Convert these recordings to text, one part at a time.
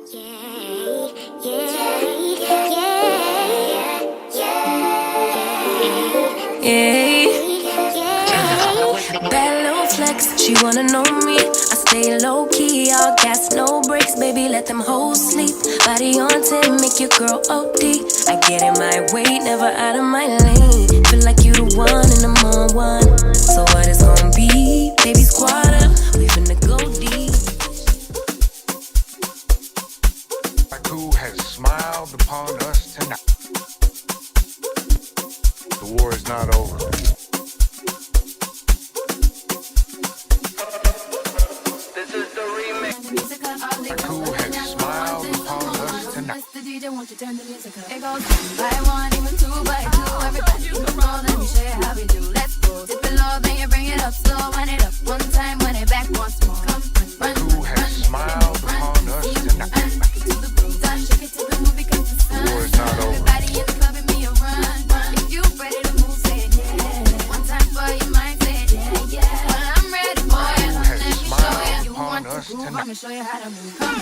Bad little flex, she wanna know me. I stay low key, all gas, no brakes, baby, let them hoes sleep. Body on 10, make your girl OD. I get in my way, never out of my lane. Feel like you the one and I'm on one. So what it's gonna be? Baby, squad up, we finna go deep. Who has smiled upon us tonight? The war is not over. This is the remix. Who has smiled upon us tonight? The DJ, won't you turn the music up? It goes 1 by 1, even 2 by 2. Everybody in the room, let me show you how we do. Let's go. Dip it low, then you bring it up slow. Wind it up one time, wind it back once more. Come, run, Who has smiled upon us tonight? rock it to the groove. Done, shake it to the movie, comes the sun. The war is not over. Everybody in the club, and me a run. If you ready to move, say it, yeah. One time for your mind, say it, yeah, yeah. Well, I'm ready for you. Who has Let me show smiled you. You upon want to us groove, tonight? I'ma show you how to move. Come on.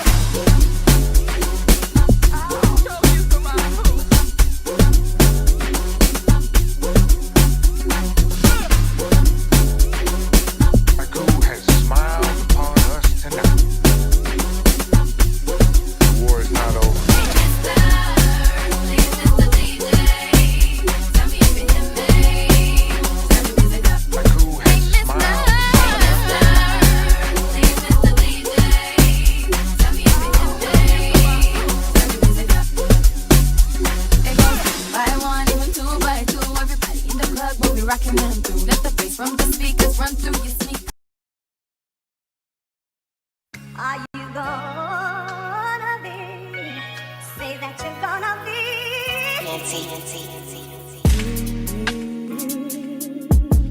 Who has smiled upon us tonight? The war is not over. Who has smiled Rockin' them through. Let the bass from the speakers run through your sneakers. Are you gonna be? Say that you're gonna be.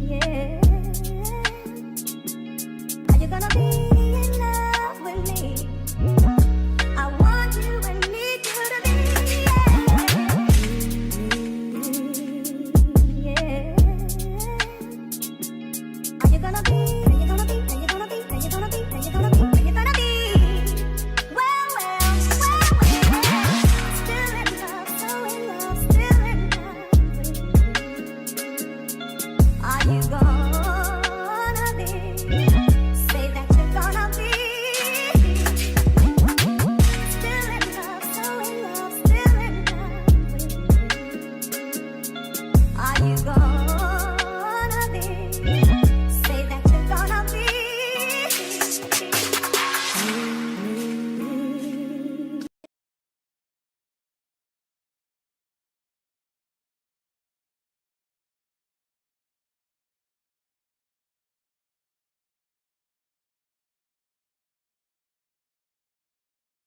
Yeah. Are you gonna be in love with me? I want you and need you to be. Yeah. Are you gonna be? Are you gonna be? Are you gonna be? Are you gonna be? Are you gonna be? Are you gonna be? Well. Still in love, so in love, still in love with you. Are you gonna be? Say that you're gonna be. Still in love, so in love, still in love with you. Are you gonna be? Say that you're gonna be.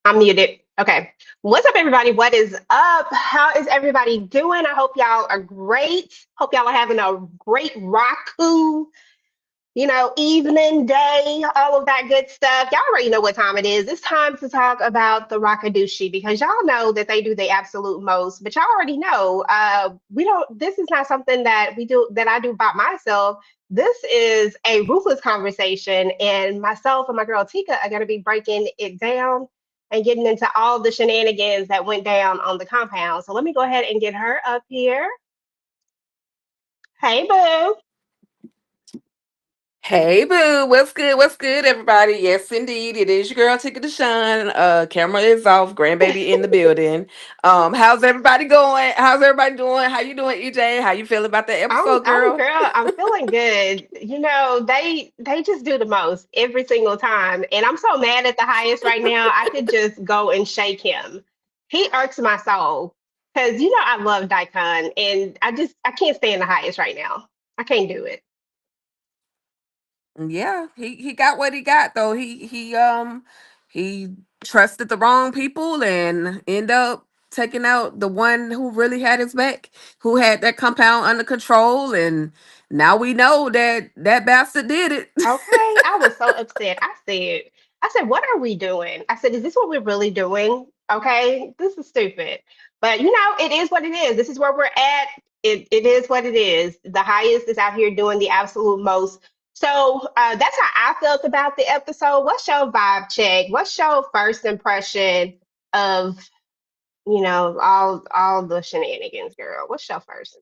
I'm muted. Okay. What's up, everybody? What is up? How is everybody doing? I hope y'all are great. Hope y'all are having a great Raku, evening, day, all of that good stuff. Y'all already know what time it is. It's time to talk about the Rakadushi because y'all know that they do the absolute most. But y'all already know we don't. This is not something that we do that I do by myself. This is a ruthless conversation, and myself and my girl Tika are going to be breaking it down and getting into all the shenanigans that went down on the compound. So let me go ahead and get her up here. Hey, boo. Hey boo, what's good? What's good, everybody? Yes, indeed, it is your girl Ticket to Shine. Camera is off, grandbaby in the building. How's everybody going? How's everybody doing? How you doing, EJ? How you feeling about that episode, I'm girl? girl, I'm feeling good. They just do the most every single time. And I'm so mad at the highest right now. I could just go and shake him. He irks my soul. Cause I love Daikon and I can't stand the highest right now. I can't do it. Yeah, he got what he got though. He trusted the wrong people and end up taking out the one who really had his back, who had that compound under control, and now we know that that bastard did it. Okay. I was so upset. I said, what are we doing? I said, is this what we're really doing? Okay. This is stupid. But it is what it is. This is where we're at. It is what it is. The highest is out here doing the absolute most. So that's how I felt about the episode. What's your vibe check? What's your first impression of all the shenanigans, girl. What's your first?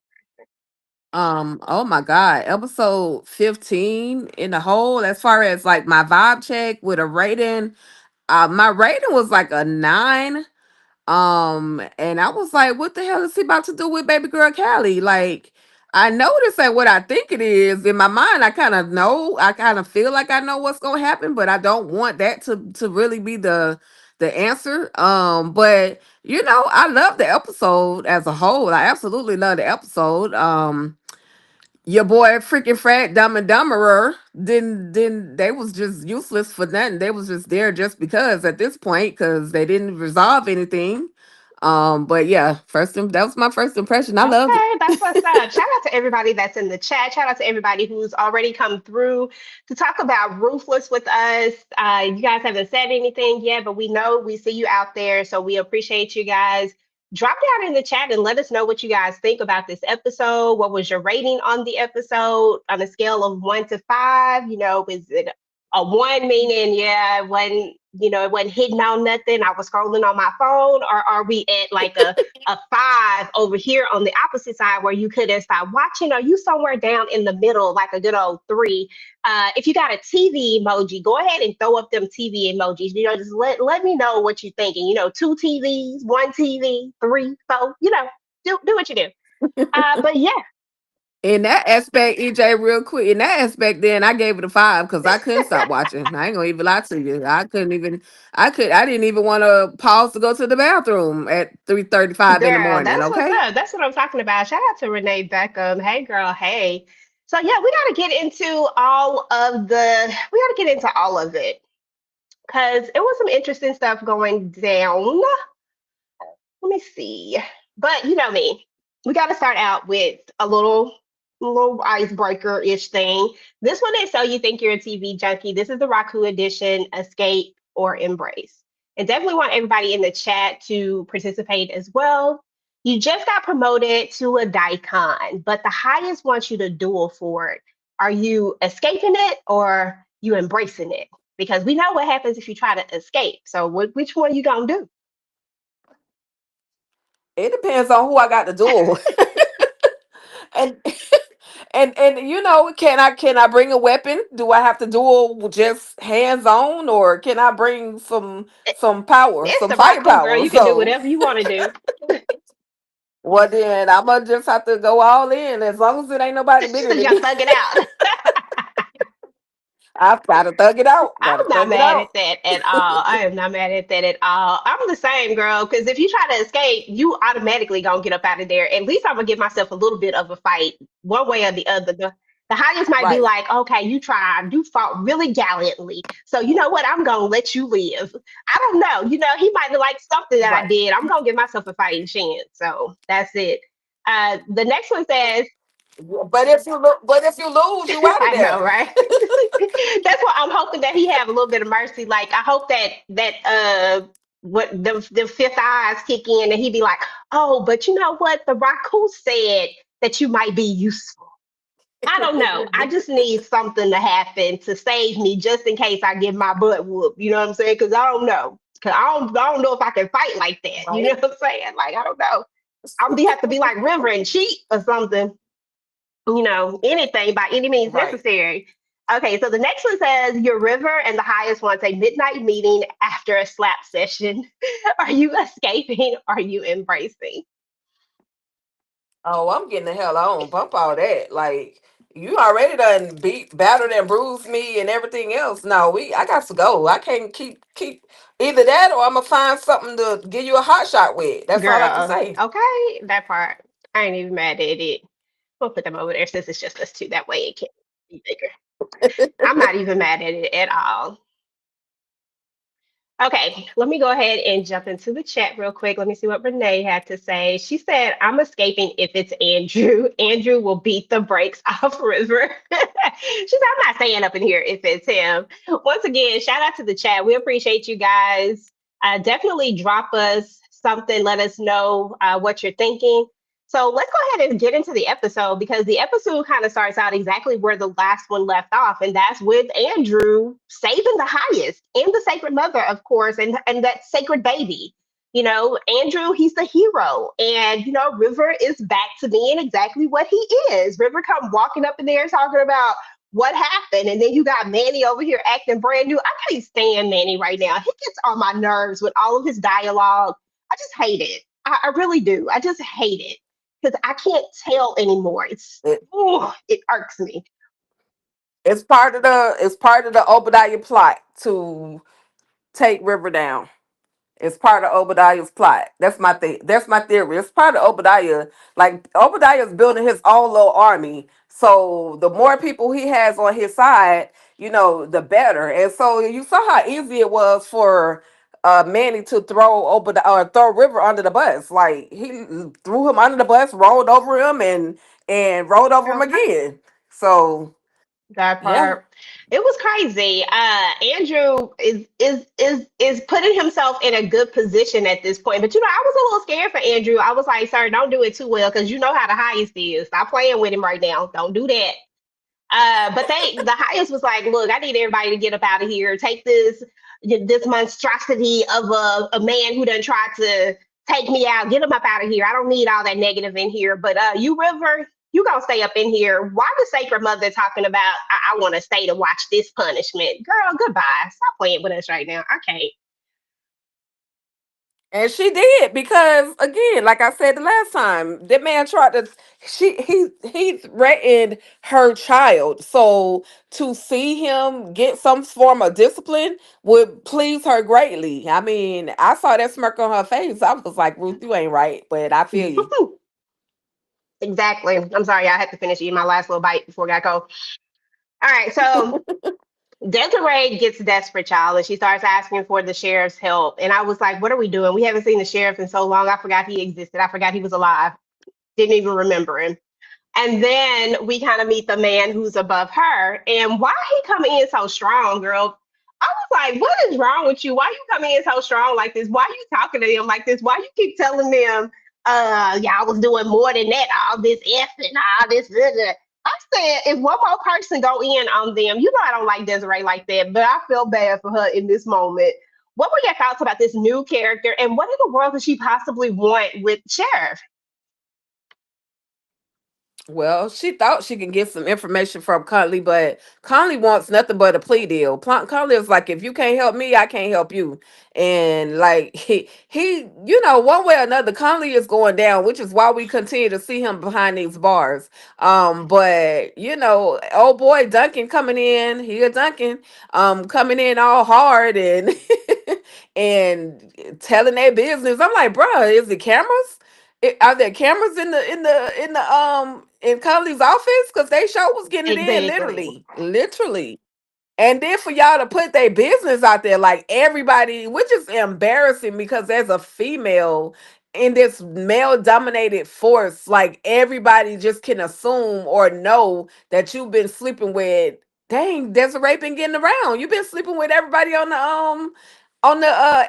Oh my God, episode 15 in the whole, as far as like my vibe check with a rating, my rating was like a 9. And I was like, what the hell is he about to do with baby girl Callie? Like, I know this ain't what I think it is. In my mind, I kind of feel like I know what's gonna happen, but I don't want that to really be the answer. But I love the episode as a whole. I absolutely love the episode. Your boy freaking Fred Dumb and Dumberer, then they was just useless for nothing. They was just there just because at this point, because they didn't resolve anything. But yeah, that was my first impression. I loved it. Okay, that's what's up. Shout out to everybody that's in the chat. Shout out to everybody who's already come through to talk about Ruthless with us. You guys haven't said anything yet, but we know we see you out there, so we appreciate you guys. Drop down in the chat and let us know what you guys think about this episode. What was your rating on the episode on a scale of 1 to 5? Is it a one meaning, yeah, it wasn't hitting on nothing. I was scrolling on my phone, or are we at like a 5 over here on the opposite side where you could have stopped watching? Are you somewhere down in the middle, like a good old 3? If you got a TV emoji, go ahead and throw up them TV emojis. Just let me know what you're thinking. 2 TVs, 1 TV, 3, 4. Do what you do. But yeah, In that aspect, EJ, real quick, in that aspect, then I gave it a 5 because I couldn't stop watching. I ain't gonna even lie to you. I didn't even want to pause to go to the bathroom at 3:35 in the girl, morning. that's what's Okay. up. That's what I'm talking about. Shout out to Renee Beckham. Hey, girl. Hey. So yeah, we gotta get into all of it because it was some interesting stuff going down. Let me see. But you know me, we got to start out with a little icebreaker ish thing. This one is so you think you're a TV junkie. This is the Raku edition, escape or embrace. And definitely want everybody in the chat to participate as well. You just got promoted to a daikon, but the highest wants you to duel for it. Are you escaping it or you embracing it? Because we know what happens if you try to escape. So which one you gonna do? It depends on who I got to duel. and can I bring a weapon? Do I have to duel just hands on, or can I bring some power, It's some the Raku girl. firepower? You can do So whatever you want to do. well, then I'm gonna just have to go all in. As long as it ain't nobody bigger You than gotta me, thug it out. I've got to thug it out. Got I'm to not thug it mad at out. that at all. I am not mad at that at all. I'm the same girl because if you try to escape, you automatically gonna get up out of there. At least I'm gonna give myself a little bit of a fight, one way or the other. The highest might be Right, like, okay, you tried, you fought really gallantly. So you know what? I'm gonna let you live. I don't know. He might have liked something that I right. did. I'm gonna give myself a fighting chance. So that's it. The next one says, But if you lose, you out of I know, there. right? That's why I'm hoping that he have a little bit of mercy. Like I hope that what the fifth eyes kick in and he be like, oh, but you know what? The Raku said that you might be useful. I don't know. I just need something to happen to save me just in case I get my butt whooped. You know what I'm saying? Because I don't know. Because I don't know if I can fight like that. You know Right. what I'm saying? Like I don't know. I'm gonna have to be like River and cheat or something, anything by any means Right. necessary. Okay, so the next one says your river, and the highest one's a midnight meeting after a slap session. Are you escaping? Are you embracing? Oh, I'm getting the hell on. Bump all that. Like you already done beat, battered, and bruised me and everything else. No, I got to go. I can't keep either that or I'm gonna find something to give you a hot shot with. That's all I can Girl, say. okay, that part. I ain't even mad at it. We'll put them over there since it's just us two. That way it can't be bigger. I'm not even mad at it at all. Okay, let me go ahead and jump into the chat real quick. Let me see what Renee had to say. She said, I'm escaping if it's Andrew. Andrew will beat the brakes off River. She said, I'm not staying up in here if it's him. Once again, shout out to the chat. We appreciate you guys. Definitely drop us something. Let us know what you're thinking. So let's go ahead and get into the episode because the episode kind of starts out exactly where the last one left off, and that's with Andrew saving the highest and the sacred mother, of course, and that sacred baby. Andrew, he's the hero. And, River is back to being exactly what he is. River come walking up in there talking about what happened. And then you got Manny over here acting brand new. I can't stand Manny right now. He gets on my nerves with all of his dialogue. I just hate it. I really do. I just hate it because I can't tell anymore. It, It irks me. it's part of the Obadiah plot to take River down. It's part of Obadiah's plot. That's my thing. That's my theory. It's part of Obadiah. Like Obadiah's building his own little army. So the more people he has on his side, the better. And so you saw how easy it was for Manny to throw Obadiah or throw River under the bus. Like he threw him under the bus, rolled over him, and rolled over him Okay. again. So That yeah. part. It was crazy. Andrew is putting himself in a good position at this point. But I was a little scared for Andrew. I was like, sir, don't do it too well because you know how the highest is. Stop playing with him right now. Don't do that. But the highest was like, look, I need everybody to get up out of here. Take this monstrosity of a man who done tried to take me out. Get him up out of here. I don't need all that negative in here. But you, River, you gonna stay up in here. Why the sacred mother talking about I want to stay to watch this punishment? Girl, goodbye. Stop playing with us right now. I can't. And she did because again, like I said the last time, that man tried to he threatened her child. So to see him get some form of discipline would please her greatly. I mean, I saw that smirk on her face. I was like, Ruth, you ain't right, but I feel you. Exactly. I'm sorry, I had to finish eating my last little bite before I got go. All right, so Desiree gets desperate, y'all, and she starts asking for the sheriff's help. And I was like, what are we doing? We haven't seen the sheriff in so long. I forgot he existed. I forgot he was alive. Didn't even remember him. And then we kind of meet the man who's above her. And why he coming in so strong, girl? I was like, what is wrong with you? Why you coming in so strong like this? Why you talking to them like this? Why you keep telling them, y'all was doing more than that, all this F and all this. I said, if one more person go in on them, I don't like Desiree like that, but I feel bad for her in this moment. What were your thoughts about this new character, and what in the world does she possibly want with Sheriff? Well, she thought she could get some information from Conley, but Conley wants nothing but a plea deal. Conley is like, if you can't help me, I can't help you. And like one way or another, Conley is going down, which is why we continue to see him behind these bars. But old boy Duncan coming in, here Duncan, coming in all hard and and telling their business. I'm like, bruh, is it cameras? Are there cameras in Conley's office? Because they show was getting it in Exactly. literally. And then for y'all to put their business out there, like everybody, which is embarrassing because as a female in this male dominated force, like everybody just can assume or know that you've been sleeping with. Dang, Desiree been getting around. You've been sleeping with everybody on the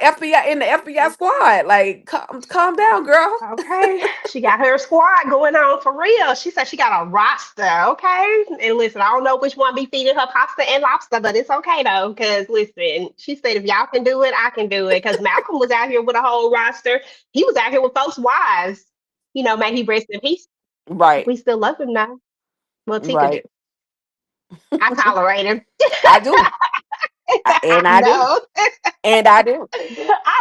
FBI in the FBI squad. Like, calm down, girl. Okay, she got her squad going on for real. She said she got a roster. Okay, and listen, I don't know which one be feeding her pasta and lobster, but it's okay though. Because listen, she said if y'all can do it, I can do it. Because Malcolm was out here with a whole roster. He was out here with folks' wives. May he rest in peace. Right, We still love him now. Well, Tika do. right. I tolerate him. I do, I and I do, know. and I do.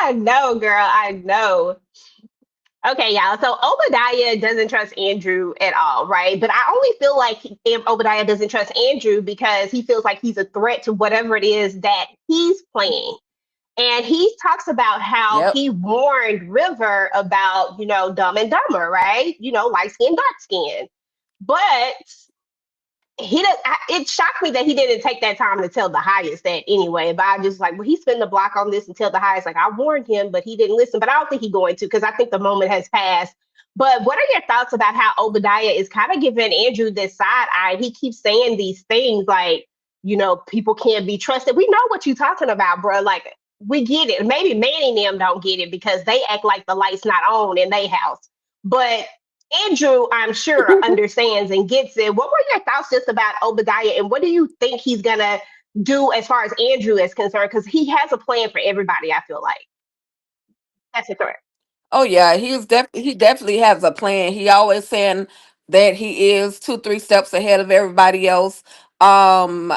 I know, girl. I know. Okay, y'all. So Obadiah doesn't trust Andrew at all, right? But I only feel like Obadiah doesn't trust Andrew because he feels like he's a threat to whatever it is that he's playing. And he talks about how Yep. he warned River about, Dumb and Dumber, right? Light skin, dark skin. But it shocked me that he didn't take that time to tell the highest that anyway. But I just like, well, he spent the block on this and tell the highest. Like I warned him, but he didn't listen. But I don't think he's going to because I think the moment has passed. But what are your thoughts about how Obadiah is kind of giving Andrew this side eye? He keeps saying these things like, people can't be trusted. We know what you're talking about, bro. Like we get it. Maybe Manny and them don't get it because they act like the light's not on in their house. But Andrew, I'm sure, understands and gets it. What were your thoughts just about Obadiah and what do you think he's going to do as far as Andrew is concerned? Because he has a plan for everybody, I feel like. That's correct. Oh yeah, he definitely has a plan. He always saying that he is 2 3 steps ahead of everybody else. Um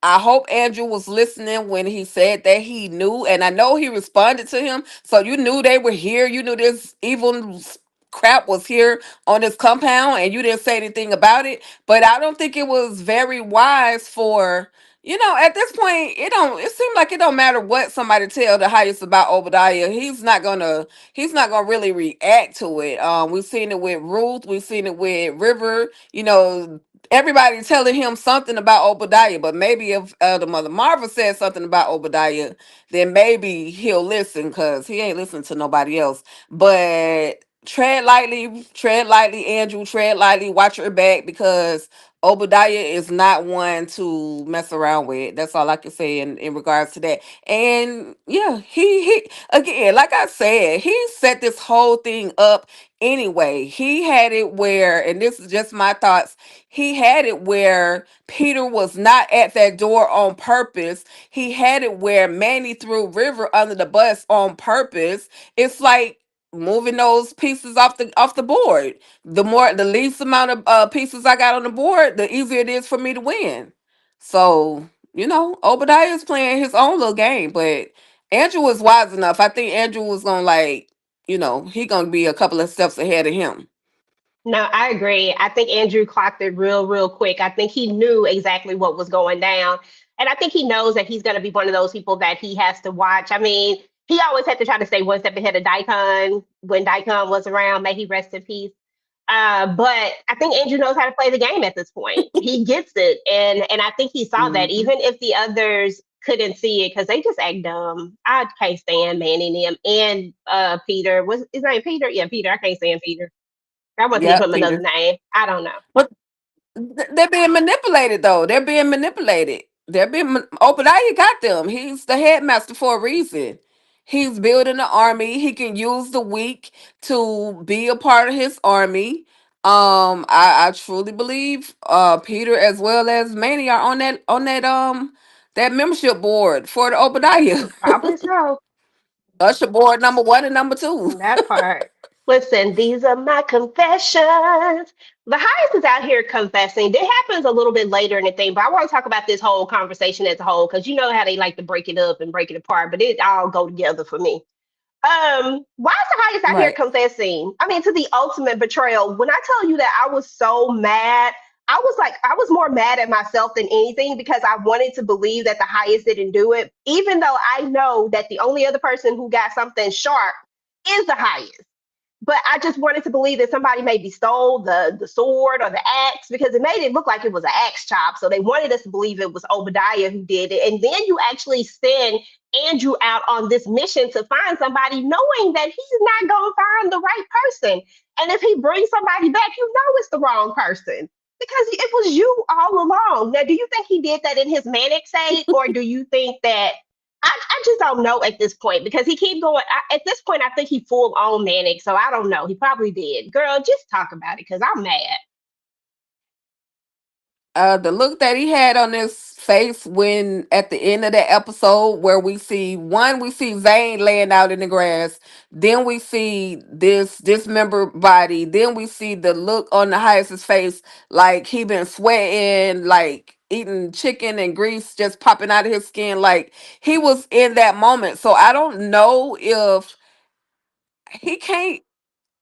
I hope Andrew was listening when he said that he knew, and I know he responded to him. So you knew they were here. You knew this evil crap was here on this compound, and you didn't say anything about it. But I don't think it was very wise for at this point. It don't. It seemed like it don't matter what somebody tell the highest about Obadiah. He's not gonna. He's not gonna really react to it. We've seen it with Ruth. We've seen it with River. Everybody telling him something about Obadiah, but maybe if the mother Marva said something about Obadiah, then maybe he'll listen because he ain't listening to nobody else. But tread lightly, Andrew, tread lightly, watch your back because Obadiah is not one to mess around with. That's all I can say in regards to that. And yeah, he again, like I said, he set this whole thing up anyway. He had it where, and this is just my thoughts, he had it where Peter was not at that door on purpose. He had it where Manny threw River under the bus on purpose. It's like moving those pieces off the board. The least amount of pieces I got on the board, the easier it is for me to win. So, Obadiah is playing his own little game, but Andrew was wise enough. I think Andrew was gonna he gonna be a couple of steps ahead of him. No, I agree. I think Andrew clocked it real quick. I think he knew exactly what was going down. And I think he knows that he's going to be one of those people that he has to watch. I mean, he always had to try to stay one step ahead of Daikon when Daikon was around. May he rest in peace. But I think Andrew knows how to play the game at this point. He gets it. And I think he saw that Mhm. even if the others couldn't see it because they just act dumb. I can't stand Manny and them and Peter. What's his name? Peter? Yeah, Peter. I can't stand Peter. I want to give Yep, him another Peter. name. I don't know. But they're being manipulated though. They're being manipulated. Obadiah got them. He's the headmaster for a reason. He's building an army. He can use the weak to be a part of his army. I truly believe Peter as well as Manny are on that membership board for the Obadiah. Probably so. Usher board number 1 and number 2. That part. Listen, these are my confessions. The highest is out here confessing. It happens a little bit later in the thing, but I want to talk about this whole conversation as a whole because you know how they like to break it up and break it apart, but it all go together for me. Why is the highest out here Right. confessing? I mean, to the ultimate betrayal. When I tell you that I was so mad, I was more mad at myself than anything because I wanted to believe that the highest didn't do it, even though I know that the only other person who got something sharp is the highest. But I just wanted to believe that somebody maybe stole the sword or the axe because it made it look like it was an axe chop. So they wanted us to believe it was Obadiah who did it. And then you actually send Andrew out on this mission to find somebody, knowing that he's not going to find the right person. And if he brings somebody back, you know it's the wrong person because it was you all along. Now, do you think he did that in his manic state, or do you think that I just don't know at this point because he keep going. At this point, I think he full on manic, so I don't know. He probably did. Girl, just talk about it because I'm mad. The look that he had on his face when at the end of that episode where we see Zane laying out in the grass, then we see this dismembered body, then we see the look on the highest's face like he been sweating, like eating chicken and grease just popping out of his skin, like he was in that moment. So I don't know if he can't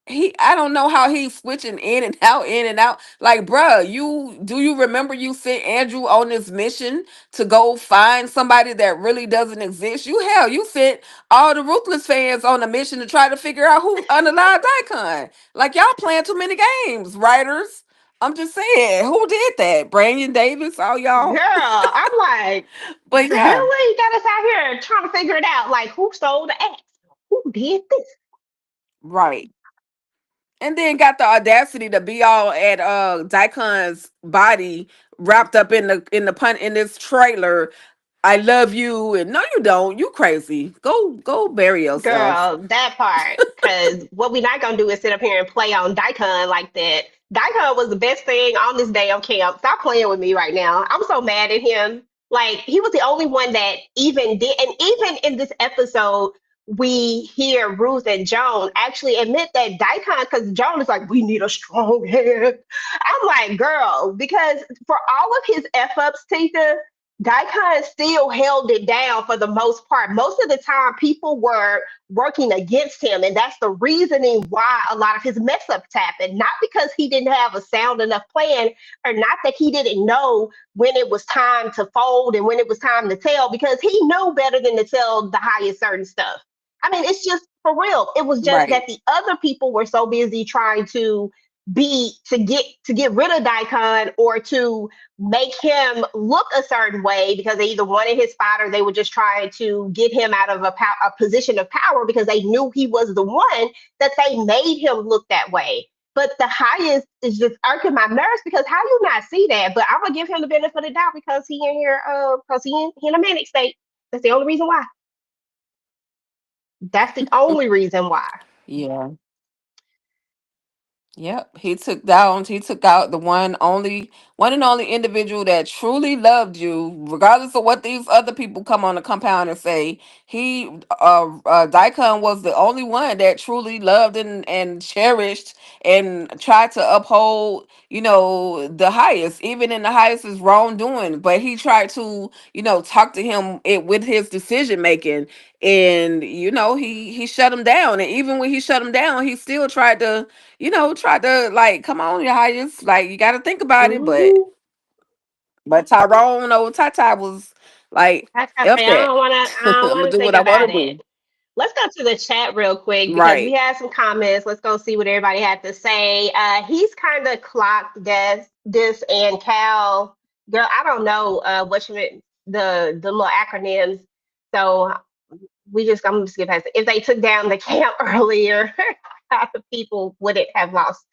I don't know how he's switching in and out. Like, bruh, you remember you sent Andrew on this mission to go find somebody that really doesn't exist? You sent all the Ruthless fans on a mission to try to figure out who unalived Icon. Like, y'all playing too many games, writers. I'm just saying, who did that? Brandon Davis, all Girl, y'all. I'm like, But yeah, really got us out here trying to figure it out. Like, who stole the axe? Who did this? right. And then got the audacity to be all at Daikon's body wrapped up in this trailer. I love you, and no, you don't. You crazy. Go bury yourself. Girl, that part. Because what we not gonna do is sit up here and play on Daikon like that. Daikon was the best thing on this damn camp. Stop playing with me right now. I'm so mad at him. Like he was the only one that even did, and even in this episode we hear Ruth and Joan actually admit that Daikon, because Joan is like, we need a strong head. I'm like, girl, because for all of his F ups, Tika, Daikon still held it down for the most part. Most of the time, people were working against him, and that's the reasoning why a lot of his mess ups happened. Not because he didn't have a sound enough plan, or not that he didn't know when it was time to fold and when it was time to tell, because he knew better than to tell the highest certain stuff. I mean, it's just for real. It was just that Right. the other people were so busy trying to get rid of Daikon, or to make him look a certain way, because they either wanted his spot or they were just trying to get him out of a position of power, because they knew he was the one, that they made him look that way. But the highest is just irking my nerves, because how you not see that? But I'm gonna give him the benefit of the doubt because he in here, because he in a manic state. That's the only reason why. That's the only reason why. Yeah. Yep, he took out the one and only individual that truly loved you, regardless of what these other people come on the compound and say. Daikon was the only one that truly loved and cherished and tried to uphold, the highest, even in the highest's wrongdoing. But he tried to, talk to him with his decision making, and he shut him down. And even when he shut him down, he still tried to like, come on, your highest, like you got to think about it. But Mm-hmm. Tyrone or Tata was like, I "F say I that, don't want to. I I'm don't gonna want to do think what I want about to it. do." Let's go to the chat real quick because we Right. had some comments. Let's go see what everybody had to say. He's kind of clocked this and Cal. Girl, I don't know what you meant, the little acronyms. So I'm just gonna pass it. If they took down the camp earlier, how the people would it have lost?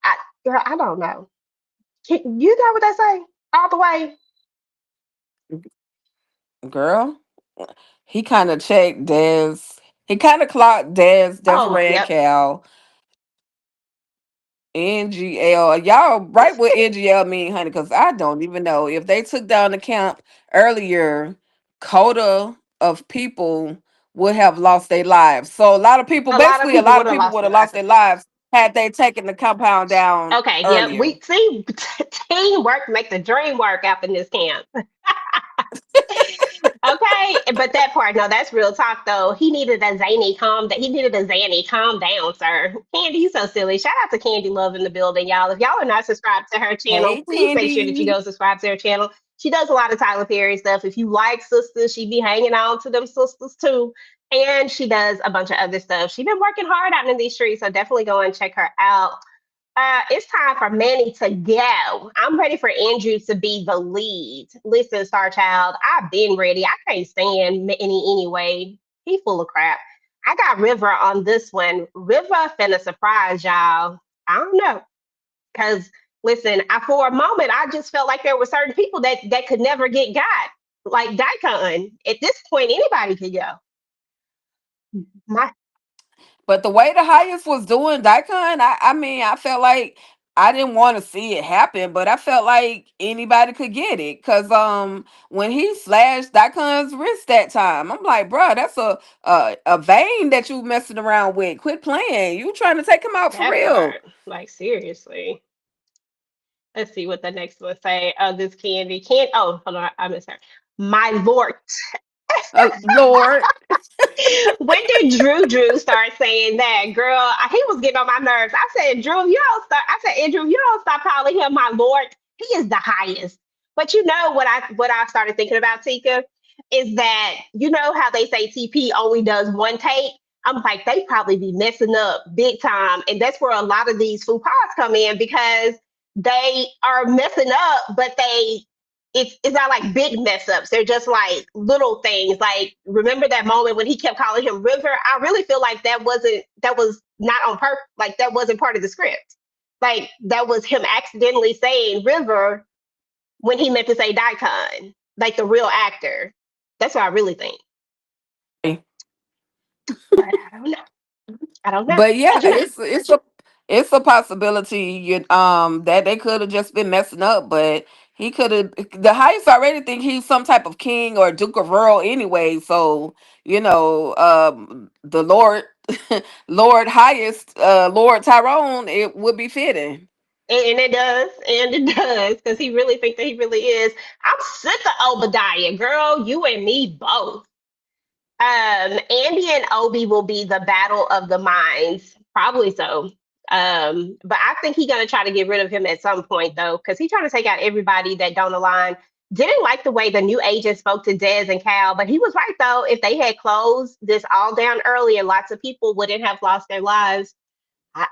I, girl, I don't know. You know what I say? All the way. Girl, he kind of checked Des. He kind of clocked Des, Oh, Desiree, and yep. Cal. NGL. Y'all right what NGL mean, honey, because I don't even know. If they took down the camp earlier, quota of people would have lost their lives. So A lot of a people lot would of have people lost would their have lost lives. their lives had they taken the compound down Okay, yep. earlier. We see teamwork make the dream work up in this camp. Okay, but that part, no, that's real talk though. He needed a zany calm down, sir. Candy, you so silly. Shout out to Candy Love in the building, y'all. If y'all are not subscribed to her channel, Hey, please make sure that you Tandy. go subscribe to her channel. She does a lot of Tyler Perry stuff. If you like sisters, she be hanging on to them sisters too. And she does a bunch of other stuff. She's been working hard out in these streets, so definitely go and check her out. It's time for Manny to go. I'm ready for Andrew to be the lead. Listen, Star Child, I've been ready. I can't stand Manny anyway. He full of crap. I got River on this one. River finna surprise y'all. I don't know. Cause listen, for a moment I just felt like there were certain people that could never get got. Like Daikon. At this point, anybody could go. My But the way the highest was doing Daikon, I mean, I felt like I didn't want to see it happen, but I felt like anybody could get it. Cause when he slashed Daikon's wrist that time, I'm like, bruh, that's a vein that you messing around with. Quit playing. You trying to take him out for that real. part. Like seriously. Let's see what the next one say. Oh, this Candy. Oh, hold on. I missed her. My Lord. Lord. When did Drew start saying that? Girl, he was getting on my nerves. I said, Drew, if you don't start, I said, Andrew, if you don't stop calling him my Lord, he is the highest. But you know what I started thinking about, Tika, is that you know how they say TP only does one take? I'm like, they probably be messing up big time. And that's where a lot of these faux pas come in because they are messing up, but it's not like big mess ups. They're just like little things. Like remember that moment when he kept calling him River? I really feel like that was not on purpose. Like that wasn't part of the script. Like that was him accidentally saying River when he meant to say Daikon, like the real actor. That's what I really think. But I don't know. I don't know. But yeah, Cause you know, it's a possibility that they could have just been messing up, but He could have. The highest already think he's some type of king or duke of Earl anyway. So the Lord, Lord highest, Lord Tyrone, it would be fitting. And it does, because he really thinks that he really is. I'm sick of Obadiah, girl. You and me both. Andy and Obi will be the battle of the minds, probably so. But I think he's gonna try to get rid of him at some point though, because he's trying to take out everybody that don't align. Didn't like the way the new agent spoke to Dez and Cal, but he was right though. If they had closed this all down early, and lots of people wouldn't have lost their lives. I,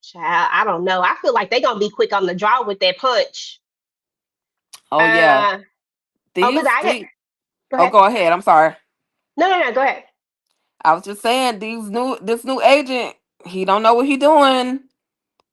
child, I don't know. I feel like they're gonna be quick on the draw with that punch. Oh yeah, Uh, these Obadiah, three. go Oh, ahead. go ahead. I'm sorry. No, go ahead. I was just saying this new agent. He don't know what he doing.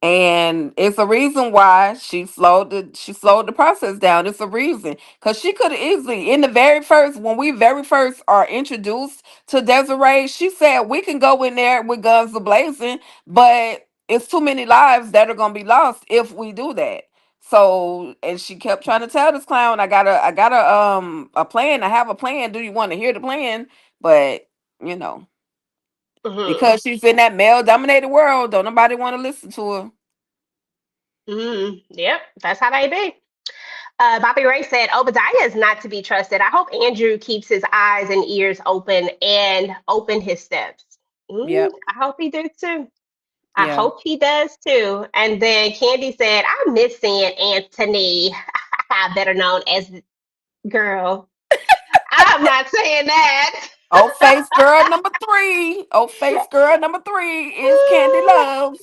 And it's a reason why she slowed the process down. It's a reason because she could have easily in the very first when we very first are introduced to Desiree, she said we can go in there with guns blazing, but it's too many lives that are gonna be lost if we do that. So and she kept trying to tell this clown, I got a plan. I have a plan. Do you want to hear the plan? But you know, Hmm. because she's in that male dominated world, don't nobody want to listen to her. Yep, that's how they be. Bobby Ray said Obadiah is not to be trusted. I hope Andrew keeps his eyes and ears open and open his steps. Yep. I hope he does too. I Yeah. hope he does too. And then Candy said, I miss seeing Anthony, better known as girl. I'm not saying that. Old face girl number three. Old face girl number three is Candy Love.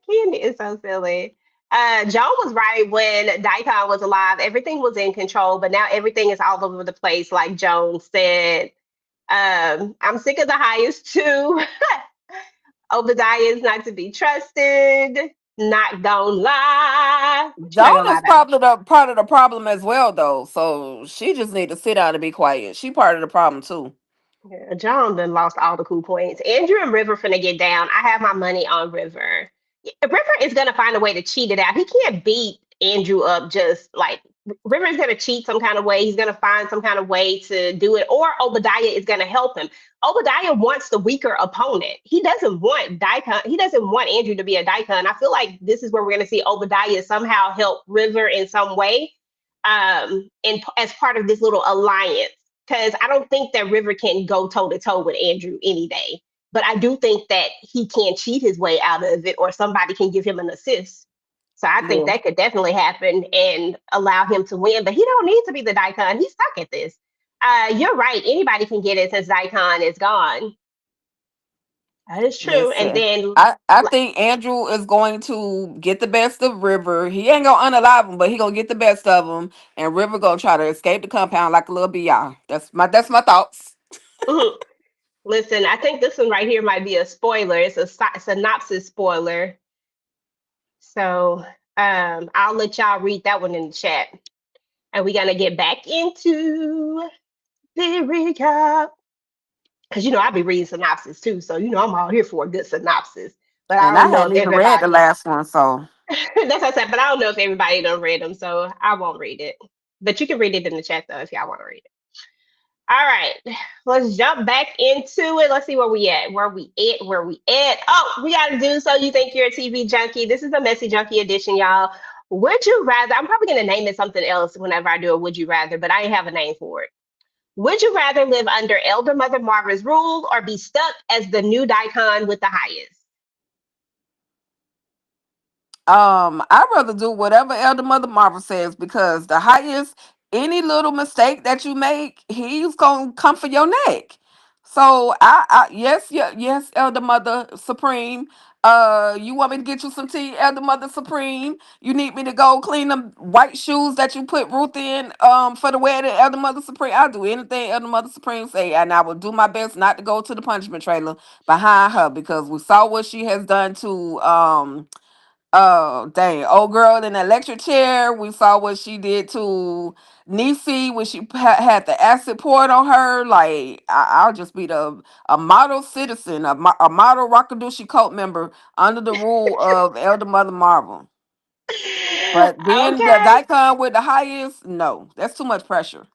Candy is so silly. Joan was right when Daikon was alive. Everything was in control, but now everything is all over the place, like Joan said. I'm sick of the highest too. Obadiah is not to be trusted. Not gonna lie. What you not Joan gonna lie is about? probably the part of the problem as well, though. So she just need to sit down and be quiet. She part of the problem too. Yeah, John done lost all the cool points. Andrew and River finna get down. I have my money on River. Yeah, River is gonna find a way to cheat it out. He can't beat Andrew up just like River is gonna cheat some kind of way. He's gonna find some kind of way to do it, or Obadiah is gonna help him. Obadiah wants the weaker opponent. He doesn't want Daikon. He doesn't want Andrew to be a Daikon. I feel like this is where we're gonna see Obadiah somehow help River in some way, and as part of this little alliance, because I don't think that River can go toe to toe with Andrew any day. But I do think that he can cheat his way out of it, or somebody can give him an assist. So I think Yeah. that could definitely happen and allow him to win. But he don't need to be the Daikon. He's stuck at this. You're right. Anybody can get it since Daikon is gone. That is true. And Listen, then, I think Andrew is going to get the best of River. He ain't gonna unalive him, but he gonna get the best of him, and River gonna try to escape the compound like a little bi. That's my thoughts. listen, I think this one right here might be a spoiler. It's a synopsis spoiler. So I'll let y'all read that one in the chat. And we're gonna get back into the recap. Because I'll be reading synopsis too. So I'm all here for a good synopsis. But I And I don't know hadn't if even read the everybody last one, so that's what I said, but I don't know if everybody done read them, so I won't read it. But you can read it in the chat though if y'all want to read it. All right, let's jump back into it. Let's see where we at. Where we at? Where we at? Oh, we gotta do so. You think you're a TV junkie? This is a messy junkie edition, y'all. Would you rather? I'm probably gonna name it something else whenever I do a would you rather, but I ain't have a name for it. Would you rather live under Elder Mother Marva's rule or be stuck as the new daikon with the highest? I'd rather do whatever Elder Mother Marvel says because the highest, any little mistake that you make, he's gonna come for your neck. So yes, yes, Elder Mother Supreme. You want me to get you some tea, Elder Mother Supreme? You need me to go clean the white shoes that you put Ruth in for the wedding, Elder Mother Supreme. I'll do anything Elder Mother Supreme say, and I will do my best not to go to the punishment trailer behind her because we saw what she has done to oh dang! Old girl in the electric chair. We saw what she did to Nisi when she had the acid poured on her. Like I'll just be a model citizen, a model Rockadushi cult member under the rule of Elder Mother Marvel. But being the Okay. daikon with the highest, no, that's too much pressure.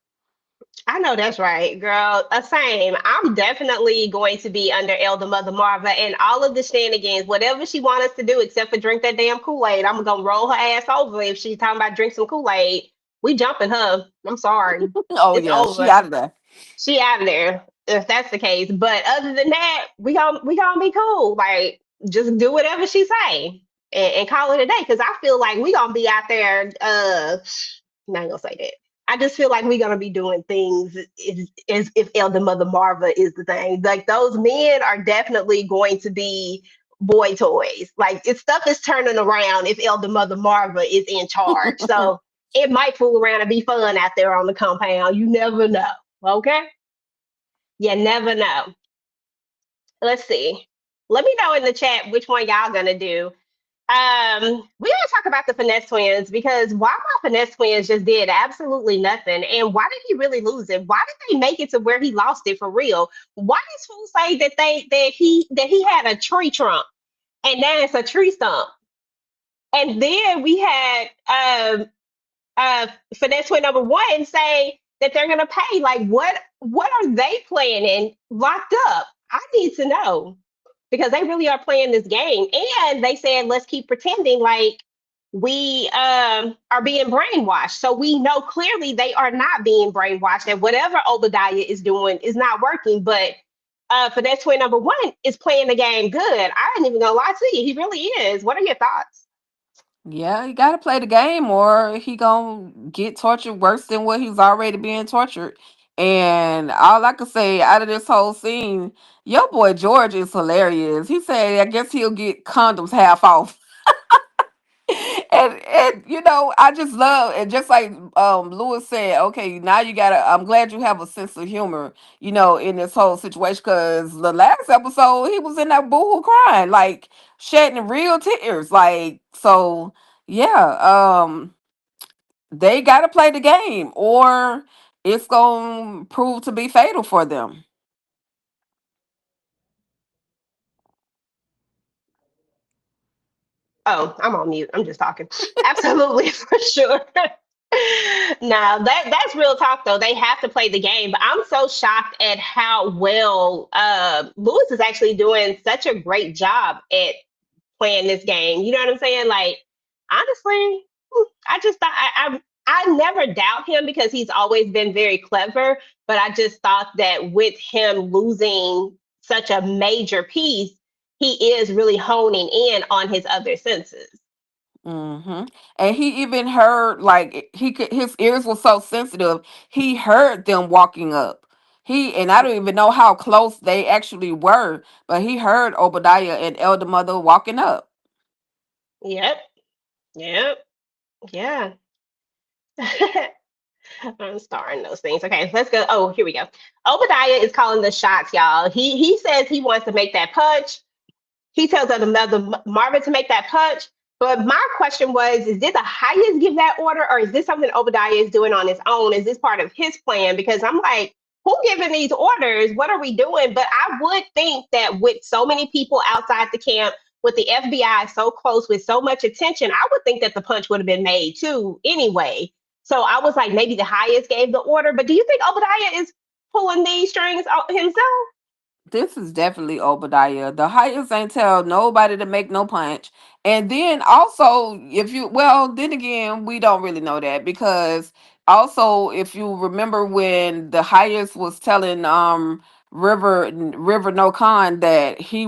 I know that's right, girl. Same. I'm definitely going to be under Elder Mother Marva and all of the shenanigans, whatever she wants us to do, except for drink that damn Kool-Aid. I'm gonna roll her ass over if she's talking about drink some Kool-Aid. We jumping her. I'm sorry. Oh It's yeah, she over. out of there. She out of there if that's the case. But other than that, we gonna be cool. Like just do whatever she say and call it a day. Because I feel like we gonna be out there. I'm not gonna say that. I just feel like we're gonna be doing things as if Elder Mother Marva is the thing. Like those men are definitely going to be boy toys. Like if stuff is turning around if Elder Mother Marva is in charge. So it might fool around and be fun out there on the compound. You never know. Okay? You never know. Let's see. Let me know in the chat which one y'all gonna do. We gotta talk about the finesse twins because why my finesse twins just did absolutely nothing, and why did he really lose it? Why did they make it to where he lost it for real? Why does fool say that he had a tree trunk and now it's a tree stump? And then we had finesse twin number one say that they're gonna pay. Like what are they planning locked up? I need to know because they really are playing this game. And they said, let's keep pretending like we are being brainwashed. So we know clearly they are not being brainwashed, and whatever Obadiah is doing is not working. But for that twin number one is playing the game good. I ain't even gonna lie to you. He really is. What are your thoughts? Yeah, he got to play the game, or he gonna get tortured worse than what he's already being tortured. And all I could say out of this whole scene, your boy George is hilarious. He said, "I guess he'll get condoms half off." And I just love, and just like Lewis said, okay, now you gotta, I'm glad you have a sense of humor, in this whole situation, because the last episode he was in that boohoo crying, like shedding real tears, like, so yeah. They gotta play the game, or it's gonna prove to be fatal for them. Oh, I'm on mute. I'm just talking. Absolutely for sure. Now that's real talk though. They have to play the game, but I'm so shocked at how well Lewis is actually doing such a great job at playing this game. You know what I'm saying? Like honestly, I just thought I never doubt him because he's always been very clever, but I just thought that with him losing such a major piece, he is really honing in on his other senses. And he even heard, like, his ears were so sensitive. He heard them walking up. And I don't even know how close they actually were, but he heard Obadiah and Elder Mother walking up. Yep. Yep. Yeah. I'm starring those things. Okay, let's go. Oh, here we go. Obadiah is calling the shots, y'all. He says he wants to make that punch. He tells another Marvin to make that punch. But my question was, is this the highest give that order, or is this something Obadiah is doing on his own? Is this part of his plan? Because I'm like, who giving these orders? What are we doing? But I would think that with so many people outside the camp, with the FBI so close, with so much attention, I would think that the punch would have been made too anyway. So I was like, maybe the highest gave the order. But do you think Obadiah is pulling these strings himself? This is definitely Obadiah. The highest ain't tell nobody to make no punch. And then also, then again, we don't really know that, because also, if you remember when the highest was telling River No Khan that he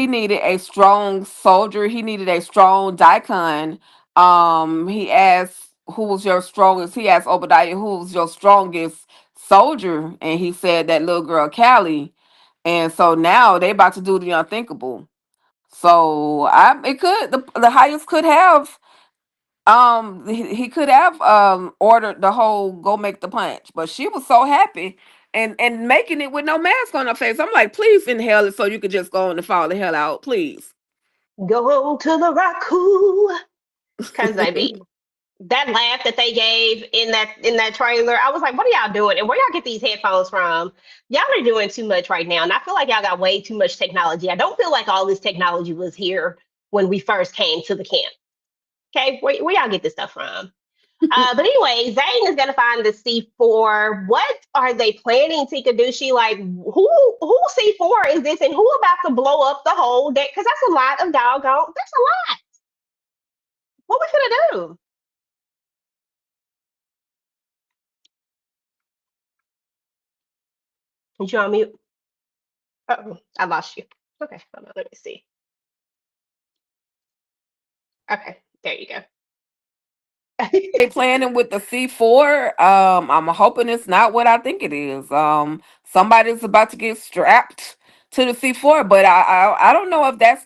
needed a strong soldier, he needed a strong daikon. He asked, who was your strongest? He asked Obadiah, who was your strongest soldier, and he said that little girl Callie. And so now they about to do the unthinkable. So it could, the highest could have, he could have ordered the whole go make the punch, but she was so happy and making it with no mask on her face. I'm like, please inhale it so you could just go on and fall the hell out, please. Go to the Raku. Cause baby, that laugh that they gave in that trailer, I was like, what are y'all doing? And where y'all get these headphones from? Y'all are doing too much right now. And I feel like y'all got way too much technology. I don't feel like all this technology was here when we first came to the camp. Okay, where y'all get this stuff from? But anyway, Zane is gonna find the C4. What are they planning, Tika Dushi? Like, who C4 is this, and who about to blow up the whole deck? Because that's a lot of doggone. That's a lot. What we gonna do? Did you on mute? Oh, I lost you. Okay, hold on, let me see. Okay, there you go. They planning with the C4. I'm hoping it's not what I think it is. Somebody's about to get strapped to the C4, but I don't know if that's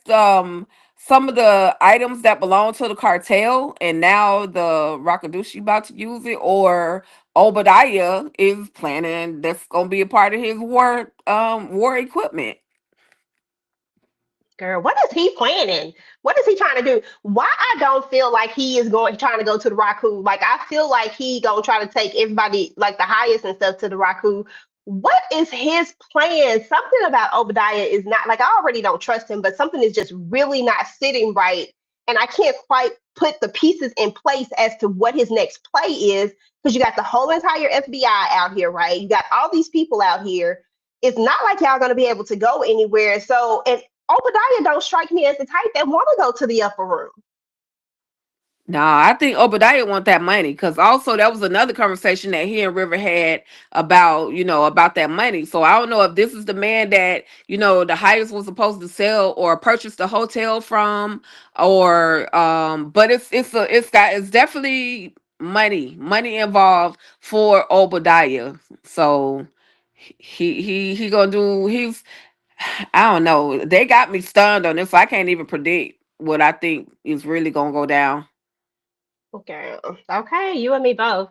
some of the items that belong to the cartel, and now the Rakadushi about to use it, or Obadiah is planning that's gonna be a part of his war equipment. Girl, what is he planning? What is he trying to do? Why I don't feel like he is going trying to go to the Raku. Like I feel like he gonna try to take everybody like the highest and stuff to the Raku. What is his plan? Something about Obadiah is not like I already don't trust him, but something is just really not sitting right. And I can't quite put the pieces in place as to what his next play is because you got the whole entire FBI out here, right? You got all these people out here. It's not like y'all gonna be able to go anywhere. So, and Obadiah don't strike me as the type that want to go to the upper room. Nah, I think Obadiah want that money because also that was another conversation that he and River had about, about that money. So I don't know if this is the man that, the highest was supposed to sell or purchase the hotel from, or but it's definitely money involved for Obadiah. So he gonna do I don't know. They got me stunned on this, so I can't even predict what I think is really gonna go down. Okay, okay, you and me both.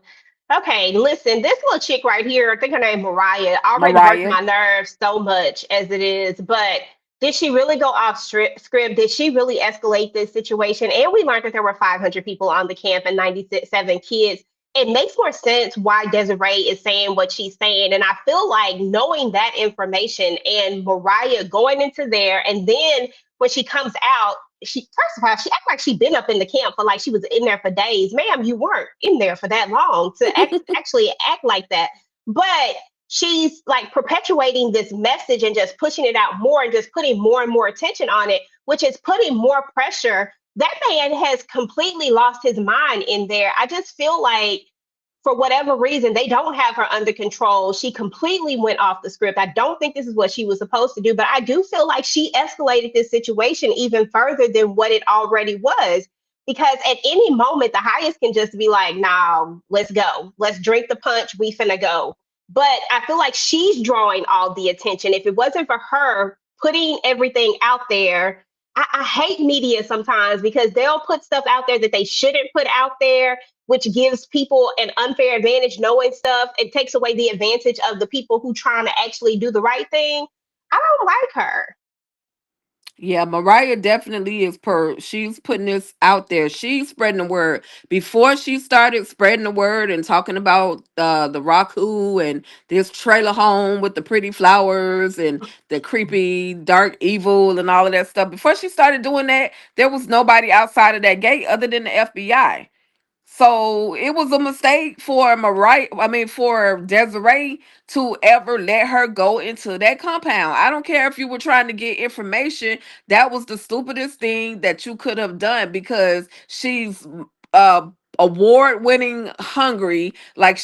Okay, listen, this little chick right here, I think her name Mariah, already worked Mariah. my nerves so much as it is. But did she really go off script? Did she really escalate this situation? And we learned that there were 500 people on the camp and 97 kids. It makes more sense why Desiree is saying what she's saying. And I feel like knowing that information and Mariah going into there, and then when she comes out, she first of all, she act like she'd been up in the camp for like she was in there for days. Ma'am, you weren't in there for that long to actually act like that. But she's like perpetuating this message and just pushing it out more and just putting more and more attention on it, which is putting more pressure. That man has completely lost his mind in there. I just feel like for whatever reason, they don't have her under control. She completely went off the script. I don't think this is what she was supposed to do, but I do feel like she escalated this situation even further than what it already was. Because at any moment, the highest can just be like, nah, let's go. Let's drink the punch. We finna go. But I feel like she's drawing all the attention. If it wasn't for her putting everything out there, I hate media sometimes because they'll put stuff out there that they shouldn't put out there, which gives people an unfair advantage knowing stuff. It takes away the advantage of the people who trying to actually do the right thing. I don't like her. Yeah, Mariah definitely is she's putting this out there. She's spreading the word. Before she started spreading the word and talking about the Raku and this trailer home with the pretty flowers and the creepy dark evil and all of that stuff. Before she started doing that, there was nobody outside of that gate other than the FBI. So it was a mistake for for Desiree to ever let her go into that compound. I don't care if you were trying to get information. That was the stupidest thing that you could have done because she's uh award winning hungry. Like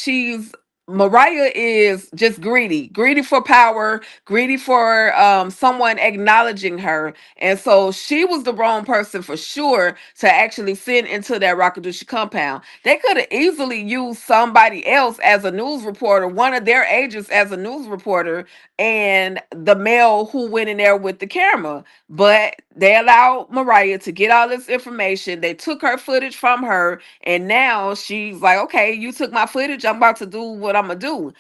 Mariah is just greedy for power, greedy for someone acknowledging her. And so she was the wrong person for sure to actually send into that Rakadushi compound. They could have easily used somebody else as a news reporter, one of their agents as a news reporter, and the male who went in there with the camera. But they allowed Mariah to get all this information. They took her footage from her, and now she's like, okay, you took my footage. I'm about to do what I'm gonna do.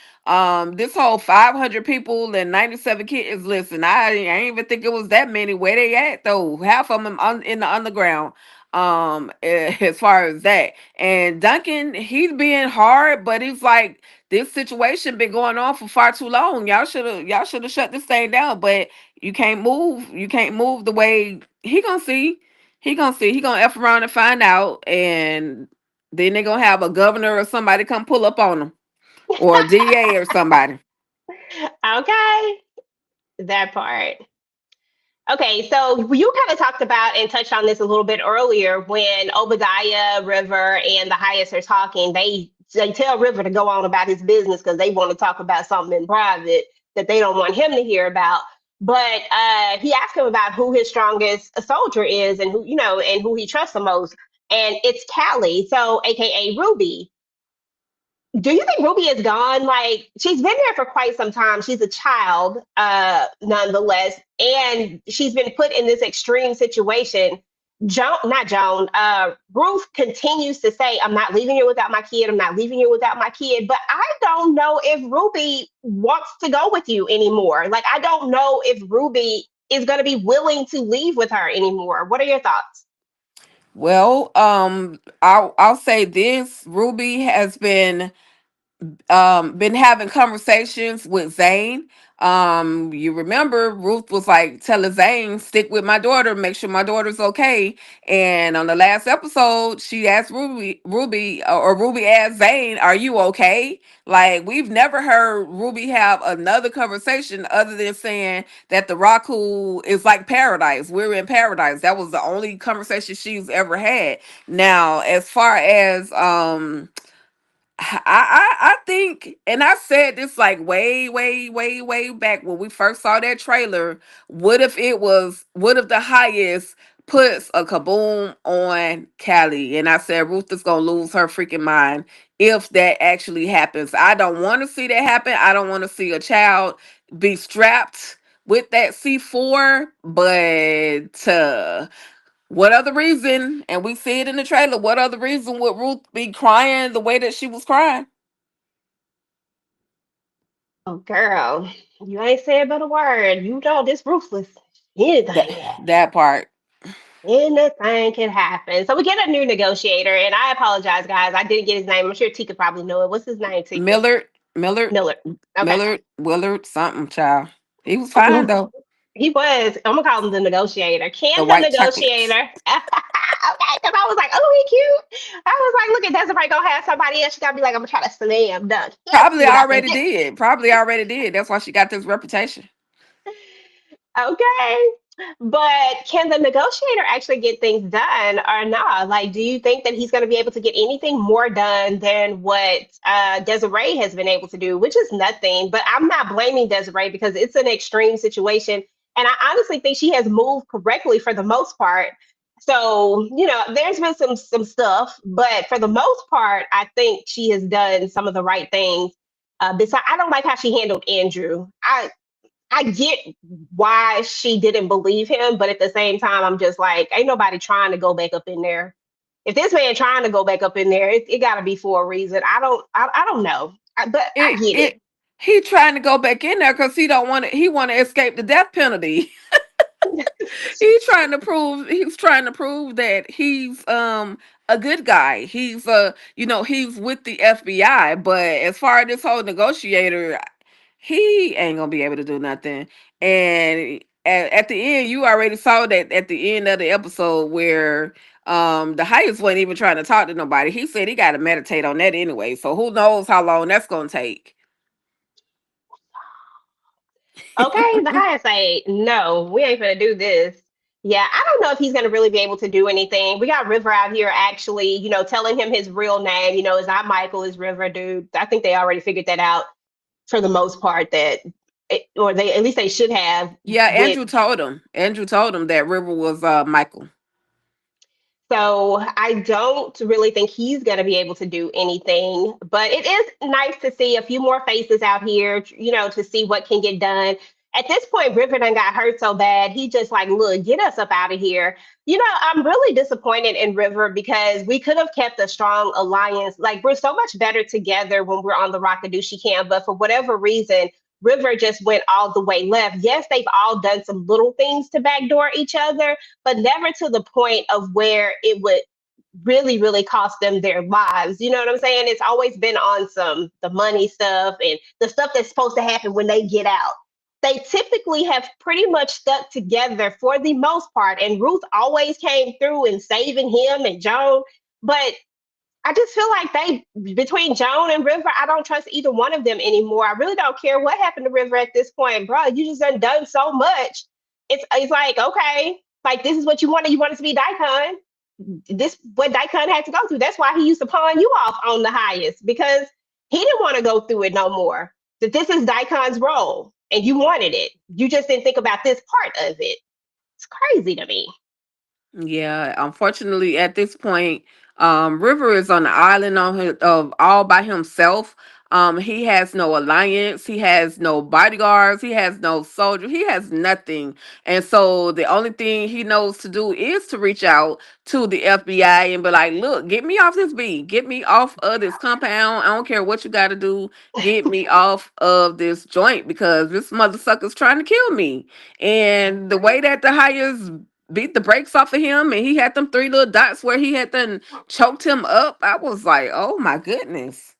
This whole 500 people and 97 kids. Listen, I ain't even think it was that many. Where they at though? Half of them in the underground. As far as that, and Duncan, he's being hard, but he's like, this situation been going on for far too long. Y'all should have shut this thing down. But you can't move. You can't move the way he gonna see. He gonna see. He gonna f around and find out, and then they gonna have a governor or somebody come pull up on him, or a DA or somebody. Okay, that part. Okay, so you kind of talked about and touched on this a little bit earlier when Obadiah, River, and the Highest are talking. They tell River to go on about his business because they want to talk about something in private that they don't want him to hear about. But he asked him about who his strongest soldier is and who and who he trusts the most, and it's Callie, so AKA Ruby. Do you think Ruby is gone? Like she's been there for quite some time. She's a child, nonetheless, and she's been put in this extreme situation. Joan, not Joan, Ruth continues to say, I'm not leaving here without my kid. I'm not leaving here without my kid. But I don't know if Ruby wants to go with you anymore. Like, I don't know if Ruby is going to be willing to leave with her anymore. What are your thoughts? Well, I'll say this: Ruby has been having conversations with Zane. You remember Ruth was like telling Zane, stick with my daughter, make sure my daughter's okay. And on the last episode, she asked or Ruby asked Zane, are you okay? Like, we've never heard Ruby have another conversation other than saying that the Raku is like paradise. We're in paradise. That was the only conversation she's ever had. Now, as far as I think, and I said this like way, way, way, way back when we first saw that trailer. What if the Highest puts a kaboom on Callie? And I said Ruth is gonna lose her freaking mind if that actually happens. I don't want to see that happen. I don't want to see a child be strapped with that C4, but what other reason, and we see it in the trailer, what other reason would Ruth be crying the way that she was crying? Oh, girl, you ain't said but a word. You know this ruthless. That Anything can happen. that part. Anything can happen. So we get a new negotiator, and I apologize, guys. I didn't get his name. I'm sure Tika probably knew it. What's his name, Tika? Millard, Millard, Miller. Okay. Willard, something, child. He was fine though. He was. I'm gonna call him the negotiator. The Can the white chocolates. negotiator? Okay, because I was like, oh, he cute. I was like, look at Desiree gonna have somebody else. She gotta be like, I'm gonna try to slam dunk him. Probably See what I can already do. did. Probably already did. That's why she got this reputation. Okay. But can the negotiator actually get things done or not? Like, do you think that he's going to be able to get anything more done than what Desiree has been able to do, which is nothing? But I'm not blaming Desiree because it's an extreme situation. And I honestly think she has moved correctly for the most part. So, there's been some stuff, but for the most part, I think she has done some of the right things. Besides, I don't like how she handled Andrew. I get why she didn't believe him, but at the same time, I'm just like, ain't nobody trying to go back up in there. If this man trying to go back up in there, it got to be for a reason. I don't know, but I It get it. it he trying to go back in there because he want to escape the death penalty. He's trying to prove that he's a good guy. He's with the FBI, but as far as this whole negotiator, he ain't gonna be able to do nothing. And at the end, you already saw that at the end of the episode where the Highest wasn't even trying to talk to nobody. He said he got to meditate on that anyway. So who knows how long that's gonna take. Okay, the high say, no, we ain't gonna do this. Yeah, I don't know if he's gonna really be able to do anything. We got River out here actually, telling him his real name. It's not Michael, it's River, dude. I think they already figured that out for the most part. Or they at least they should have Yeah, with. Andrew told him that River was Michael. So I don't really think he's going to be able to do anything, but it is nice to see a few more faces out here, to see what can get done. At this point, River done got hurt so bad. He just like, look, get us up out of here. I'm really disappointed in River because we could have kept a strong alliance. Like we're so much better together when we're on the Rockadooshi camp, but for whatever reason, River just went all the way left. Yes, they've all done some little things to backdoor each other, but never to the point of where it would really, really cost them their lives. You know what I'm saying? It's always been on the money stuff and the stuff that's supposed to happen when they get out. they typically have pretty much stuck together for the most part. And Ruth always came through and saving him and Joan. But I just feel like between Joan and River, I don't trust either one of them anymore. I really don't care what happened to River at this point, bro. You just done so much. It's like, okay, like this is what you wanted. You wanted to be Daikon. This what Daikon had to go through. That's why he used to pawn you off on the highest because he didn't want to go through it no more. That this is Daikon's role, and you wanted it. You just didn't think about this part of it. It's crazy to me. Yeah, unfortunately, at this point, River is on the island on his, of all by himself. He has no alliance. He has no bodyguards. He has no soldier. He has nothing. And so the only thing he knows to do is to reach out to the FBI and be like, "Look, get me off this beat. Get me off of this compound. I don't care what you got to do. Get me off of this joint because this mother sucker's trying to kill me." And the way that the highest beat the brakes off of him and he had them three little dots where he had then choked him up. I was like, oh my goodness.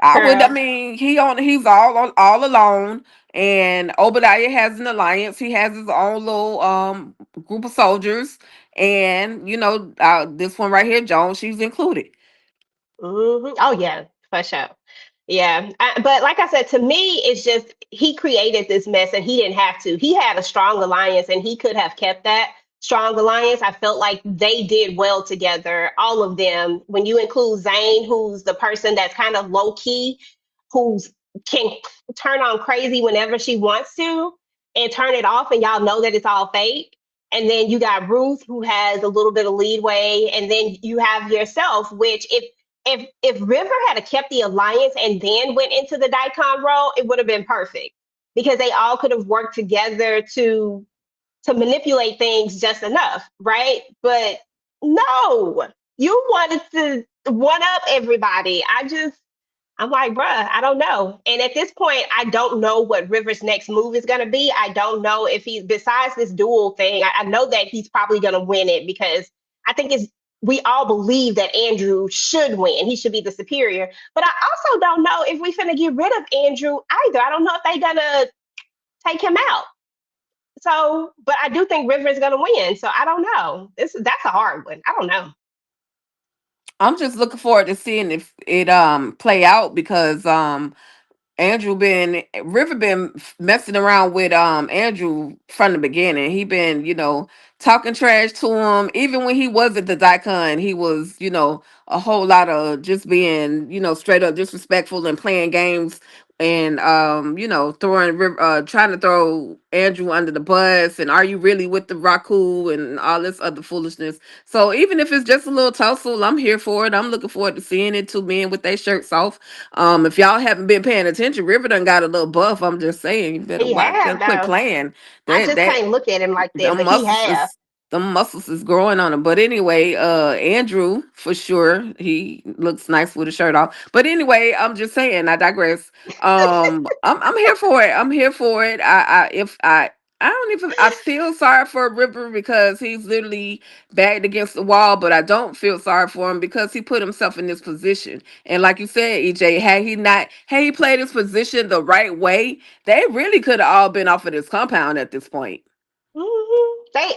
I Girl. mean, he's all alone, and Obadiah has an alliance. He has his own little group of soldiers, and this one right here, Joan, she's included. Oh yeah, for sure. Yeah, but like I said, to me, it's just he created this mess and he didn't have to. He had a strong alliance and he could have kept that strong alliance. I felt like they did well together, all of them. When you include Zane, who's the person that's kind of low key, who's can turn on crazy whenever she wants to and turn it off, and y'all know that it's all fake. And then you got Ruth, who has a little bit of leadway, and then you have yourself, which if River had kept the alliance and then went into the Daikon role, it would have been perfect because they all could have worked together to manipulate things just enough, right? But no, you wanted to one up everybody. I'm like, bruh, I don't know. And at this point, I don't know what River's next move is going to be. I don't know if he's, besides this duel thing, I know that he's probably going to win it because I think we all believe that Andrew should win. He should be the superior. But I also don't know if we finna get rid of Andrew either. I don't know if they're going to take him out. So, but I do think River is going to win. So I don't know. That's a hard one. I don't know. I'm just looking forward to seeing if it play out because River been messing around with Andrew from the beginning. He been, talking trash to him. Even when he wasn't the Daikon, he was, a whole lot of just being, straight up disrespectful and playing games and trying to throw Andrew under the bus and are you really with the Raku and all this other foolishness. So even if it's just a little tussle, I'm here for it. I'm looking forward to seeing it. Two men with their shirts off. If y'all haven't been paying attention, River done got a little buff. I'm just saying, you better He watch, have better quit though. playing. I That just that can't look at him like that, them but he muscles have. is them muscles is growing on him. But anyway, Andrew for sure, he looks nice with a shirt off. But anyway, I'm just saying. I digress. I'm here for it. I'm here for it. I don't even I feel sorry for River because he's literally backed against the wall, but I don't feel sorry for him because he put himself in this position. And like you said, EJ, had he played his position the right way, they really could have all been off of this compound at this point.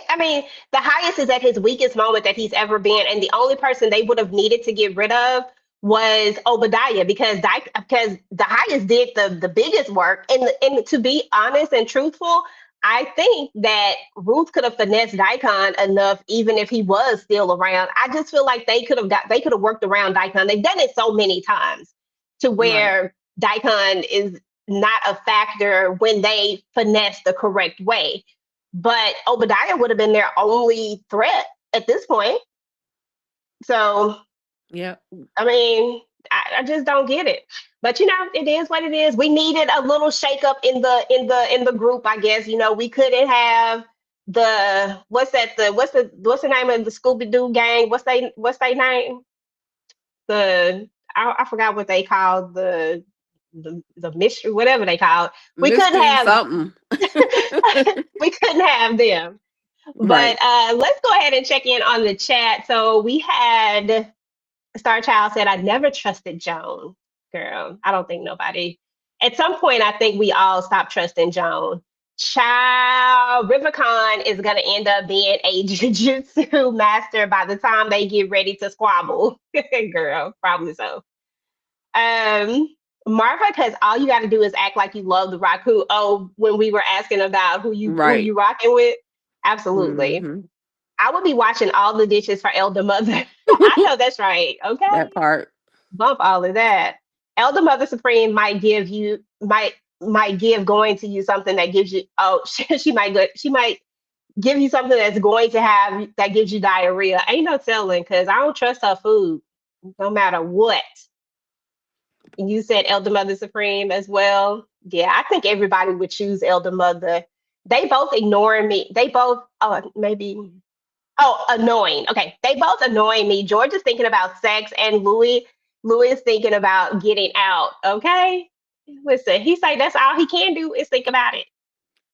I mean, the highest is at his weakest moment that he's ever been, and the only person they would have needed to get rid of was Obadiah because the highest did the biggest work. And to be honest and truthful, I think that Ruth could have finessed Daikon enough, even if he was still around. I just feel like they could have worked around Daikon. They've done it so many times to Right. where Daikon is not a factor when they finesse the correct way. But Obadiah would have been their only threat at this point. So, Yeah. I mean, I just don't get it. But it is what it is. We needed a little shakeup in the group, I guess. We couldn't have what's the name of the Scooby Doo gang? What's they name? I forgot what they called the mystery, whatever they called. We couldn't Mystery have something. we couldn't have them. But Right. let's go ahead and check in on the chat. So we had Star Child said, I never trusted Joan. Girl, I don't think nobody. At some point, I think we all stopped trusting Joan. Child, Rivicon is gonna end up being a jujutsu master by the time they get ready to squabble. Girl, probably so. Um, Marva, because all you got to do is act like you love the Raku. Oh, when we were asking about who you Right. rocking with, absolutely. Hmm. I would be washing all the dishes for Elder Mother. I know that's right. That Okay, part. bump all of that. Elder Mother Supreme might give going to you something that gives you. Oh, she might give you something that's going to have that gives you diarrhea. Ain't no telling because I don't trust her food, no matter what. You said Elder Mother Supreme as well. Yeah, I think everybody would choose Elder Mother. They both ignoring me. They both, maybe, annoying. Okay, they both annoying me. George is thinking about sex, and Louis is thinking about getting out. Okay, listen, he say that's all he can do is think about it.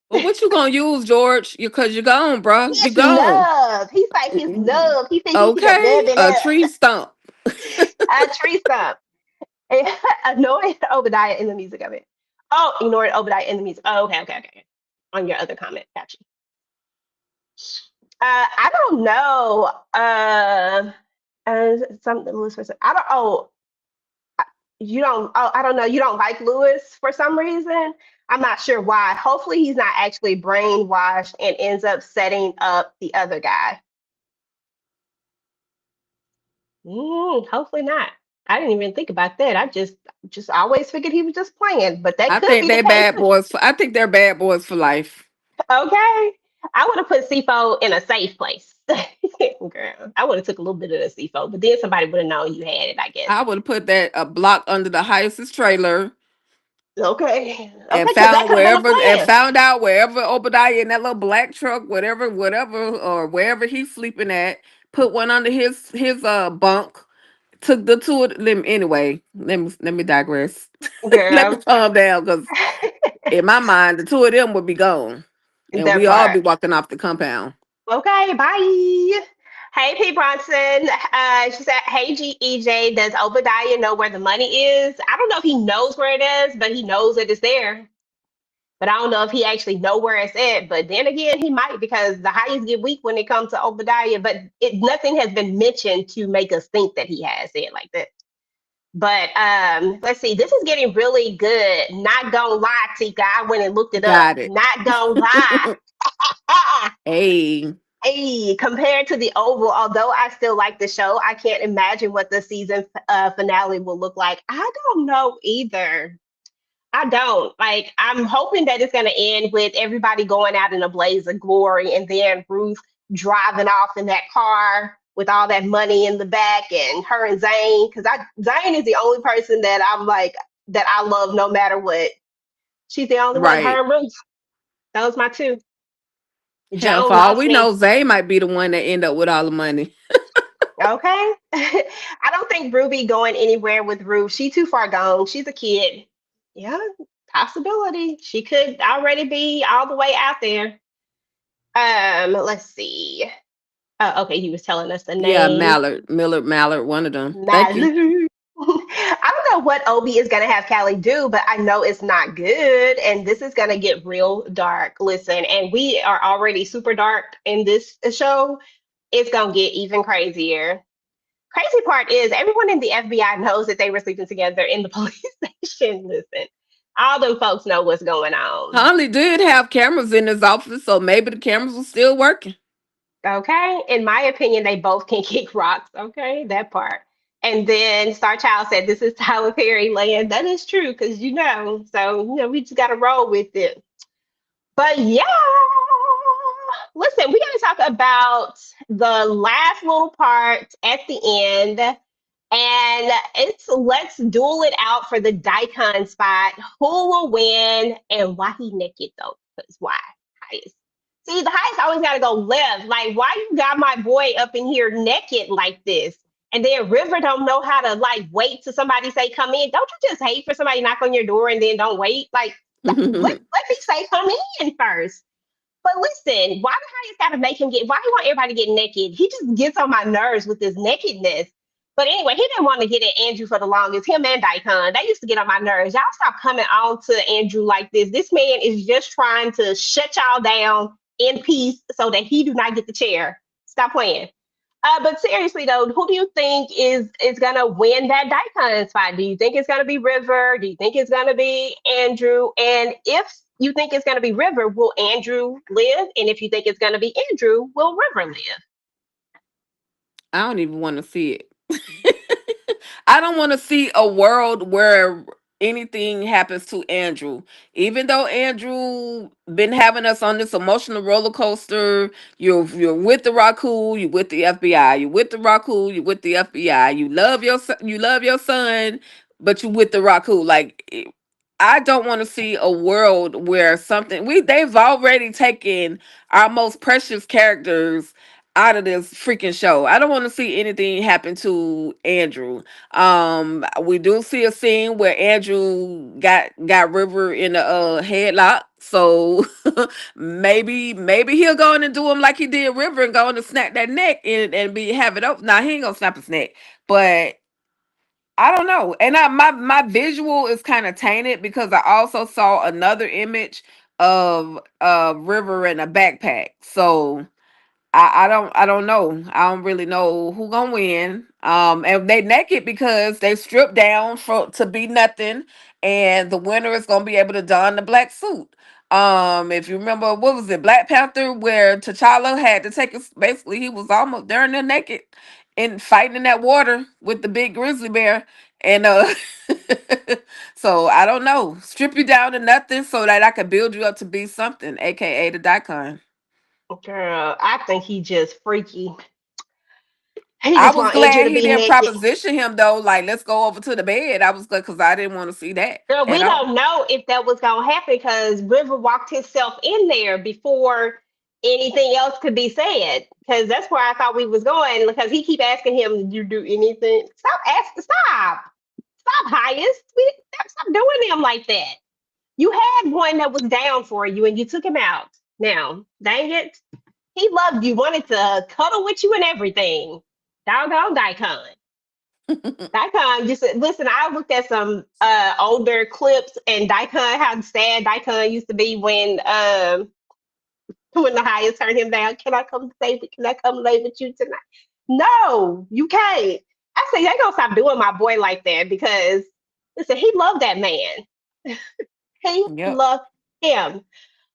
But what you gonna use, George? Because you're gone, bro. You're It's gone. love. He's like his love. He think he can love Okay, it a up. tree stump. A tree stump. Annoying Obadiah in the music of it. Oh, ignored Obadiah in the music. Oh, okay. On your other comment, gotcha. I don't know. Something Lewis was. I don't. Oh, you don't. Oh, I don't know. You don't like Lewis for some reason. I'm not sure why. Hopefully, he's not actually brainwashed and ends up setting up the other guy. Hopefully not. I didn't even think about that. I just always figured he was just playing, but that I could think be the they case. bad boys. I think they're bad boys for life. Okay. I would have put CFO in a safe place. Girl, I would have took a little bit of the CFO, but then somebody would have known you had it, I guess. I would have put that a block under the highest trailer Okay. Okay, and because that could have been a plan. found out wherever Obadiah in that little black truck, whatever, or wherever he's sleeping at, put one under his bunk. Took the two of them anyway. Let me digress. Let me Girl. calm down because in my mind, the two of them would be gone, and That we all part. be walking off the compound. Okay, bye. Hey, P. Bronson. She said, hey, EJ, does Obadiah know where the money is? I don't know if he knows where it is, but he knows that it's there. But I don't know if he actually know where it's at. But then again, he might because the highest get weak when it comes to Obadiah. But nothing has been mentioned to make us think that he has it like that. But let's see. This is getting really good. Not gonna lie, Tika. I went and looked it up. Got it. Not gonna lie. Hey, Hey, compared to the Oval, although I still like the show, I can't imagine what the season finale will look like. I don't know either. I don't. Like, I'm hoping that it's going to end with everybody going out in a blaze of glory and then Ruth driving off in that car with all that money in the back and her and Zane. Because Zane is the only person that I'm like, that I love no matter what. She's the only one. right. Her and Ruth. Those my two. Hell, for Joan all lost we me. know, Zay might be the one that end up with all the money. Okay. I don't think Ruby going anywhere with Ruth. She too far gone. She's a kid. Yeah, possibility. She could already be all the way out there. Let's see. Okay, he was telling us the Yeah, name. Mallard, one of them. Thank you. Malu. I don't know what Obi is gonna have Callie do, but I know it's not good, and this is gonna get real dark. Listen, and we are already super dark in this show. It's gonna get even crazier. Crazy part is everyone in the FBI knows that they were sleeping together in the police station. Listen, all them folks know what's going on. Conley did have cameras in his office, so maybe the cameras were still working. Okay. In my opinion, they both can kick rocks. Okay. That part. And then Star Child said, this is Tyler Perry land. That is true because so we just got to roll with it. But yeah, listen, we got to talk about the last little part at the end. And it's let's duel it out for the Daikon spot. Who will win and why he naked though? Because why? Highest. See, the highest always got to go left. Like, why you got my boy up in here naked like this? And then River don't know how to like wait till somebody say come in. Don't you just hate for somebody knock on your door and then don't wait? Like, let me say come in first. But listen, why the highest got to make him get? Why he want everybody to get naked? He just gets on my nerves with this nakedness. But anyway, he didn't want to get at Andrew for the longest. Him and Daikon, they used to get on my nerves. Y'all stop coming on to Andrew like this. This man is just trying to shut y'all down in peace so that he do not get the chair. Stop playing. But seriously though, who do you think is gonna win that Daikon spot? Do you think it's gonna be River? Do you think it's gonna be Andrew? And if you think it's gonna be River, will Andrew live? And if you think it's gonna be Andrew, will River live? I don't even want to see it. I don't want to see a world where anything happens to Andrew. Even though Andrew been having us on this emotional roller coaster, you're with the Raku, you with the FBI, you with the Raku, you with the FBI. You love your son, but you with the Raku. I don't want to see a world where something we they've already taken our most precious characters out of this freaking show. I don't want to see anything happen to Andrew. We do see a scene where Andrew got River in a headlock. So maybe he'll go in and do him like he did River and go in and snap that neck and be have it up. Now he ain't gonna snap his neck, but I don't know. And my visual is kind of tainted because I also saw another image of River in a backpack. So I don't know. I don't really know who gonna win. And they naked because they stripped down for to be nothing, and the winner is gonna be able to don the black suit. If you remember, what was it, Black Panther, where T'Challa had to take his basically he was almost there and there naked and fighting in that water with the big grizzly bear. And so I don't know. Strip you down to nothing so that I could build you up to be something, aka the Daikon. Girl, I think he just freaky. He I just was want Andrew glad to he be didn't naked. proposition him though. Like, let's go over to the bed. I was good because I didn't want to see that Girl, at we all. don't know if that was gonna happen because River walked himself in there before anything else could be said. Because that's where I thought we was going. Because he keep asking him, "Did you do anything?" Stop asking. Stop, highest. Stop doing him like that. You had one that was down for you, and you took him out. Now, dang it, he loved you, wanted to cuddle with you and everything. Doggone Daikon. Daikon just listen. I looked at some older clips and Daikon, how sad Daikon used to be when the highest turned him down. Can I come stay? Can I come lay with you tonight? No, you can't. I say they gonna stop doing my boy like that because listen, he loved that man. He Yep. loved him.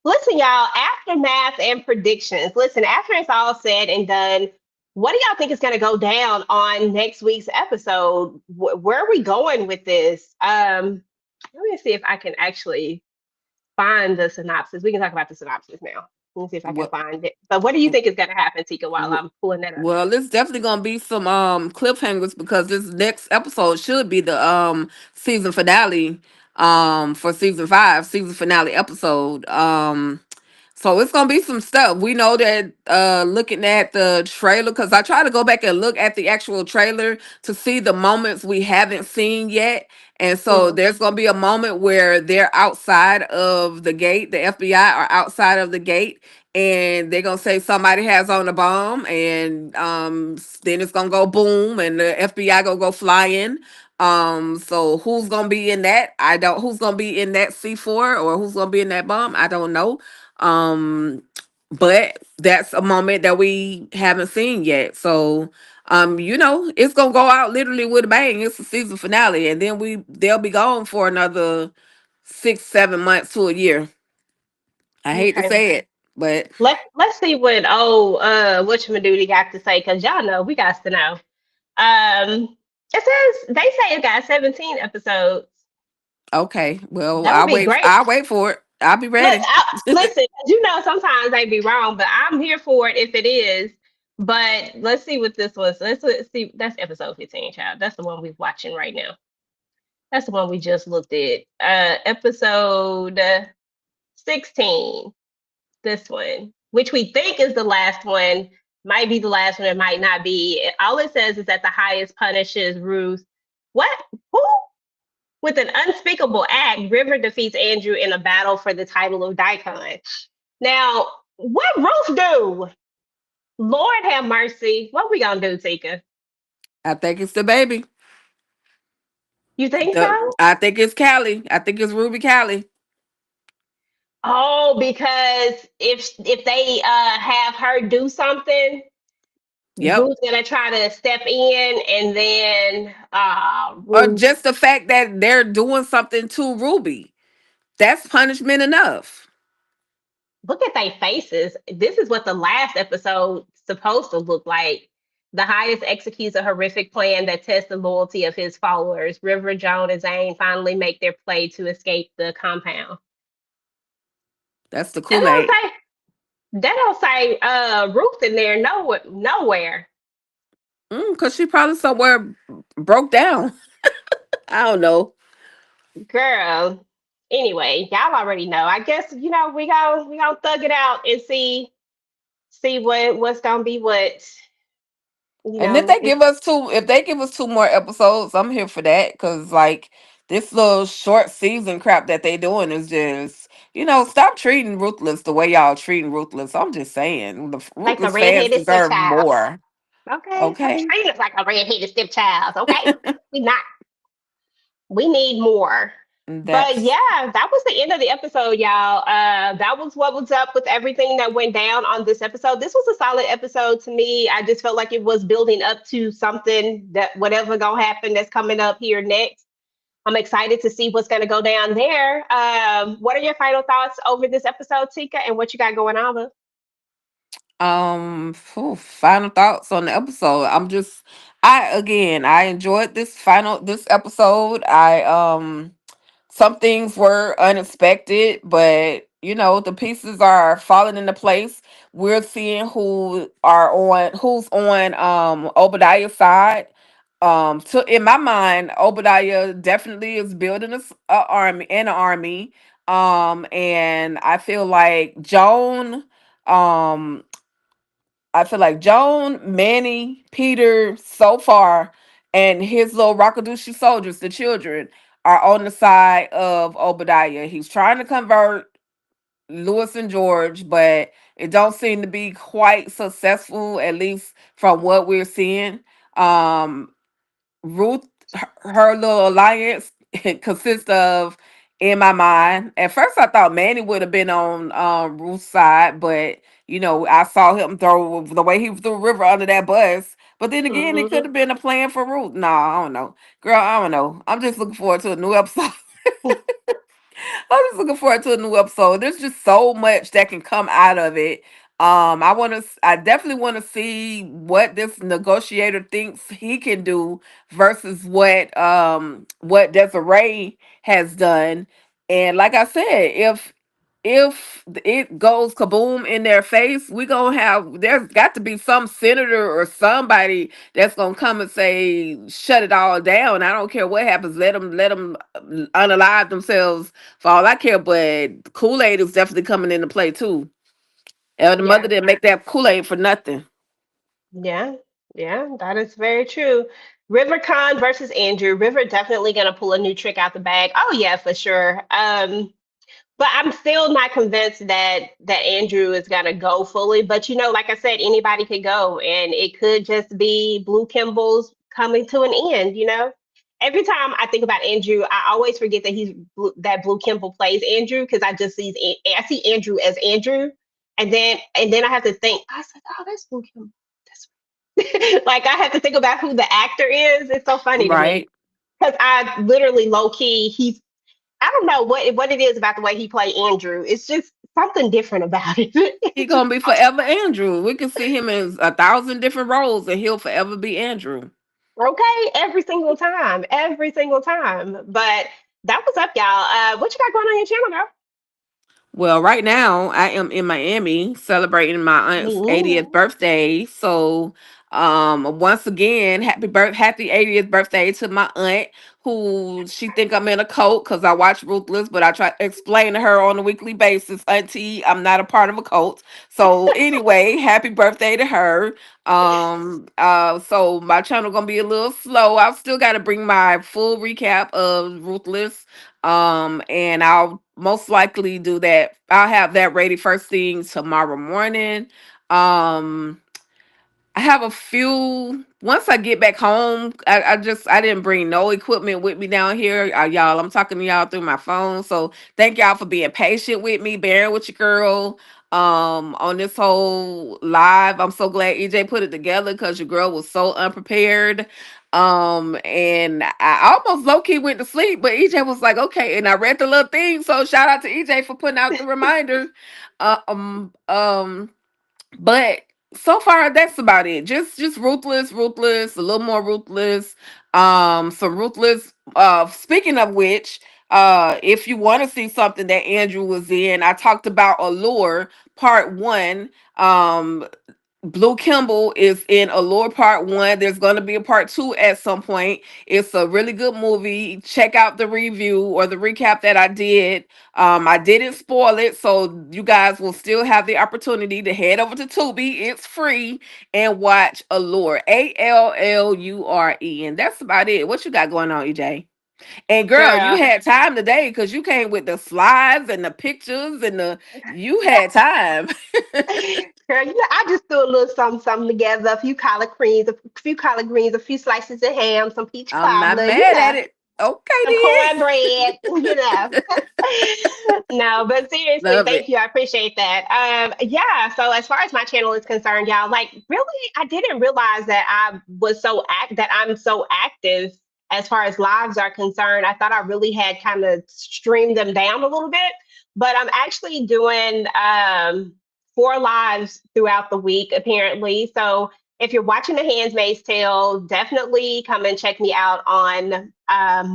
Listen, y'all, aftermath and predictions. Listen, after it's all said and done, what do y'all think is going to go down on next week's episode? Where are we going with this? Let me see if I can actually find the synopsis. We can talk about the synopsis now. Let me see if I can Well, find it. But what do you think is going to happen, Tika, while I'm pulling that up? well, it's definitely gonna be some cliffhangers because this next episode should be the season finale for season 5, season finale episode. So it's gonna be some stuff. We know that looking at the trailer, because I try to go back and look at the actual trailer to see the moments we haven't seen yet. And so Mhm. there's gonna be a moment where they're outside of the gate, the FBI are outside of the gate, and they're gonna say somebody has on a bomb, and then it's gonna go boom, and the FBI gonna go flying. So who's gonna be in that? I don't who's gonna be in that C4 or who's gonna be in that bomb? I don't know. um but that's a moment that we haven't seen yet. So it's gonna go out literally with a bang. It's the season finale, and then they'll be gone for another 6 7 months to a year. I hate to Okay. say it, but Let's see what old whatchamacallit got to say because y'all know we got to know. It says they say it got 17 episodes. okay, well, That would be great. I'll wait for it. I'll be Look, ready. listen, sometimes they be wrong, but I'm here for it if it is. But let's see what this was. Let's see. That's episode 15, child. That's the one we're watching right now. That's the one we just looked at. Episode 16. This one, which we think is the last one, might be the last one. It might not be. All it says is that the highest punishes Ruth. What? Who? With an unspeakable act, River defeats Andrew in a battle for the title of Daikon. Now, what Ruth do? Lord have mercy. What we gonna do, Tika? I think it's the baby. You think so? I think it's Callie. I think it's Ruby Callie. Oh, because if they have her do something, Yep. Ruth's gonna try to step in, and then Or Ruth. just the fact that they're doing something to Ruby. That's punishment enough. Look at their faces. This is what the last episode supposed to look like. The highest executes a horrific plan that tests the loyalty of his followers. River, Joan, and Zane finally make their play to escape the compound. That's the That Kool don't Aid. say that don't say Ruth in there nowhere. Because she probably somewhere broke down. I don't know. Girl. Anyway, y'all already know. I guess we gonna thug it out and see what's gonna be what. You And if know, they give us two more episodes, I'm here for that. Cause like this little short season crap that they doing is just, stop treating Ruthless the way y'all treating Ruthless. I'm just saying, the like a Ruthless fans redheaded deserve stepchild. more. Okay, stop Okay, treating us like a redheaded stepchild. Okay, we not. We need more. But that's yeah, that was the end of the episode, y'all. That was what was up with everything that went down on this episode. This was a solid episode to me. I just felt like it was building up to something that whatever gonna happen that's coming up here next. I'm excited to see what's gonna go down there. What are your final thoughts over this episode, Tika, and what you got going on? final thoughts on the episode. I enjoyed this episode. Some things were unexpected, but the pieces are falling into place. We're seeing who's on Obadiah's side. So in my mind, Obadiah definitely is building an army. And um I feel like Joan, Manny, Peter, so far, and his little Rakadushi soldiers, the children, are on the side of Obadiah. He's trying to convert Lewis and George, but it don't seem to be quite successful, at least from what we're seeing. Um, Ruth, her little alliance consists of, in my mind, at first I thought Manny would have been on Ruth's side, but I saw him throw the way he threw River under that bus. But then again, it could have been a plan for Ruth. No, I don't know, girl. I don't know. I'm just looking forward to a new episode. I'm just looking forward to a new episode. There's just so much that can come out of it. I definitely want to see what this negotiator thinks he can do versus what Desiree has done. And like I said, if it goes kaboom in their face, there's got to be some senator or somebody that's gonna come and say shut it all down. I don't care what happens. Let them unalive themselves for all I care. But Kool Aid is definitely coming into play too. And the mother Yeah. didn't make that Kool Aid for nothing. Yeah, yeah, that is very true. River Khan versus Andrew. River definitely gonna pull a new trick out the bag. Oh yeah, for sure. But I'm still not convinced that Andrew is gonna go fully. But like I said, anybody could go, and it could just be Blue Kimball's coming to an end. Every time I think about Andrew, I always forget that that Blue Kimball plays Andrew because I see Andrew as Andrew, and then I have to think. I said, oh, that's Blue Kimball. That's like I have to think about who the actor is. It's so funny to me Right. because I literally low key I don't know what it is about the way he played Andrew. It's just something different about it. He gonna be forever Andrew. We can see him in 1,000 different roles and he'll forever be Andrew. Okay, every single time. But that was up, y'all. What you got going on your channel, girl? Well, right now I am in Miami celebrating my aunt's 80th Ooh. birthday. So, once again, happy 80th birthday to my aunt who she think I'm in a cult because I watch Ruthless, but I try to explain to her on a weekly basis, Auntie, I'm not a part of a cult. So anyway, happy birthday to her. So my channel gonna be a little slow. I've still got to bring my full recap of Ruthless, and I'll most likely do that. I'll have that ready first thing tomorrow morning. um I have a few. Once I get back home, I didn't bring no equipment with me down here, y'all. I'm talking to y'all through my phone, so thank y'all for being patient with me, bearing with your girl. On this whole live, I'm so glad EJ put it together because your girl was so unprepared. And I almost low key went to sleep, but EJ was like, okay, and I read the little thing. So shout out to EJ for putting out the reminder. Uh, um, um. But so far that's about it. Just ruthless, a little more ruthless. Some ruthless. Speaking of which, if you want to see something that Andrew was in, I talked about Allure Part 1. Blue Kimball is in Allure Part 1. There's going to be a Part 2 at some point. It's a really good movie. Check out the review or the recap that I did. I didn't spoil it, so you guys will still have the opportunity to head over to Tubi. It's free and watch Allure. Allure. And that's about it. What you got going on, EJ? And girl, you Girl. had time today because you came with the slides and the pictures and the you had time. Girl, I just threw a little something together, a few collard greens, a few slices of ham, some peach I'm not cobbler, mad at it. some Okay cornbread, No, but then. seriously, Love thank it. you. I appreciate that. Yeah, so as far as my channel is concerned, y'all, like really, I didn't realize that I'm so active as far as lives are concerned. I thought I really had kind of streamed them down a little bit, but I'm actually doing 4 lives throughout the week, apparently. So if you're watching The Handmaid's Tale, definitely come and check me out on not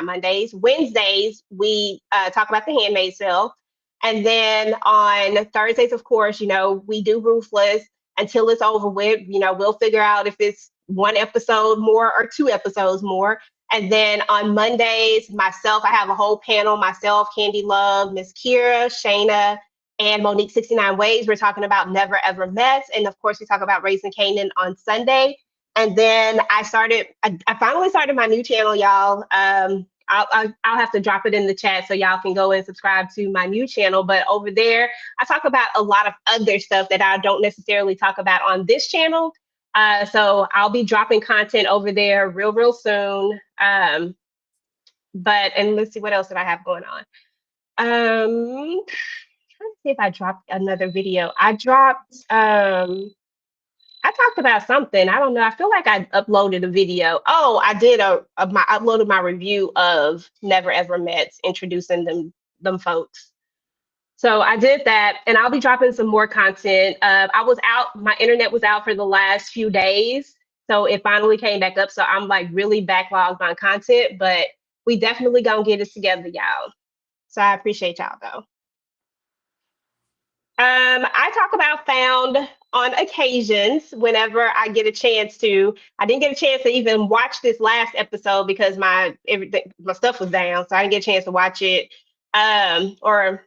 Mondays, Wednesdays. We talk about The Handmaid's Tale. And then on Thursdays, of course, we do Ruthless until it's over with. We'll figure out if it's one episode more or 2 episodes more. And then on Mondays, myself, I have a whole panel, myself, Candy Love, Miss Kira, Shayna, and Monique 69 Ways. We're talking about Never Ever Met. And of course, we talk about Raising Canaan on Sunday. And then I finally started my new channel, y'all. I'll have to drop it in the chat so y'all can go and subscribe to my new channel. But over there, I talk about a lot of other stuff that I don't necessarily talk about on this channel. So I'll be dropping content over there real soon. And let's see what else did I have going on. Trying to see if I dropped another video. I talked about something. I don't know. I feel like I uploaded a video. Oh, I did my uploaded my review of Never Ever Met, introducing them folks. So I did that, and I'll be dropping some more content. I was out. My internet was out for the last few days, so it finally came back up. So I'm like really backlogged on content, but we definitely gonna get it together, y'all. So I appreciate y'all though. I talk about found on occasions whenever I get a chance to. I didn't get a chance to even watch this last episode because my stuff was down, so I didn't get a chance to watch it. Or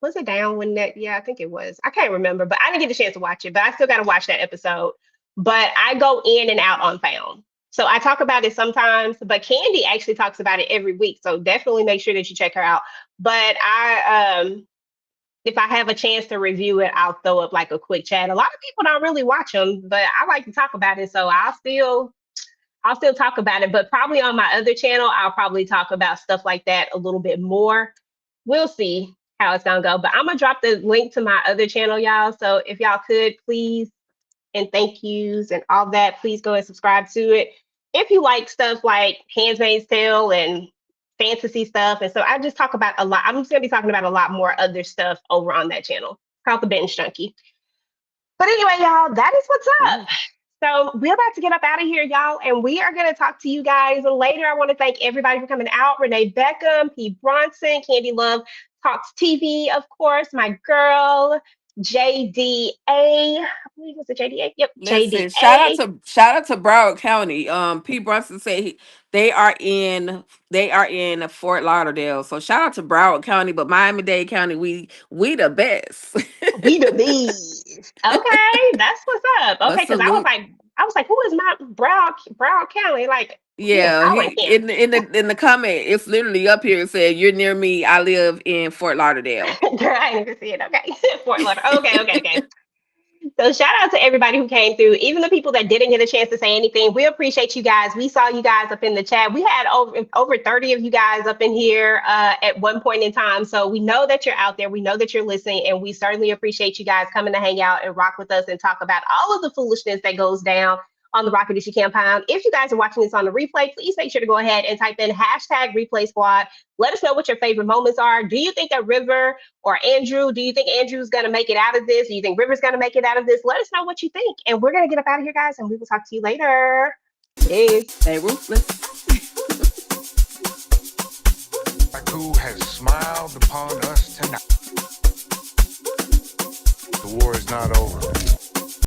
was it down when that? Yeah, I think it was. I can't remember, but I didn't get a chance to watch it. But I still got to watch that episode. But I go in and out on found. So I talk about it sometimes, but Candy actually talks about it every week. So definitely make sure that you check her out. But if I have a chance to review it, I'll throw up like a quick chat. A lot of people don't really watch them, but I like to talk about it, so I'll still talk about it. But probably on my other channel, I'll probably talk about stuff like that a little bit more. We'll see how it's gonna go. But I'm gonna drop the link to my other channel, y'all. So if y'all could please, and thank yous and all that, please go and subscribe to it. If you like stuff like Handmaid's Tale and fantasy stuff. And so I just talk about a lot. I'm just going to be talking about a lot more other stuff over on that channel called The Bench Junky. But anyway, y'all, that is what's up. So we're about to get up out of here, y'all, and we are going to talk to you guys later. I want to thank everybody for coming out. Renee Beckham, P. Bronson, Candy Love, Talks TV, of course, my girl, JDA. I believe it was a JDA. Yep, Listen, JDA. shout out to Broward County. Pete Brunson said they are in Fort Lauderdale. So shout out to Broward County, but Miami-Dade County, we the best. We the bees. Okay, that's what's up. But Okay, because salute. I was like, who is my Broward County? Like, Yeah, I he like him. in the comment, it's literally up here. It said, "You're near me. I live in Fort Lauderdale." Girl, I didn't even see it. Okay, Fort Lauderdale. Okay. So shout out to everybody who came through, even the people that didn't get a chance to say anything. We appreciate you guys. We saw you guys up in the chat. We had over 30 of you guys up in here at one point in time. So we know that you're out there. We know that you're listening, and we certainly appreciate you guys coming to hang out and rock with us and talk about all of the foolishness that goes down on the Rock Edition compound. If you guys are watching this on the replay, please make sure to go ahead and type in hashtag replay squad. Let us know what your favorite moments are. Do you think that River or Andrew, do you think Andrew's going to make it out of this? Do you think River's going to make it out of this? Let us know what you think. And we're going to get up out of here, guys, and we will talk to you later. Peace. Stay ruthless. Who has smiled upon us tonight. The war is not over.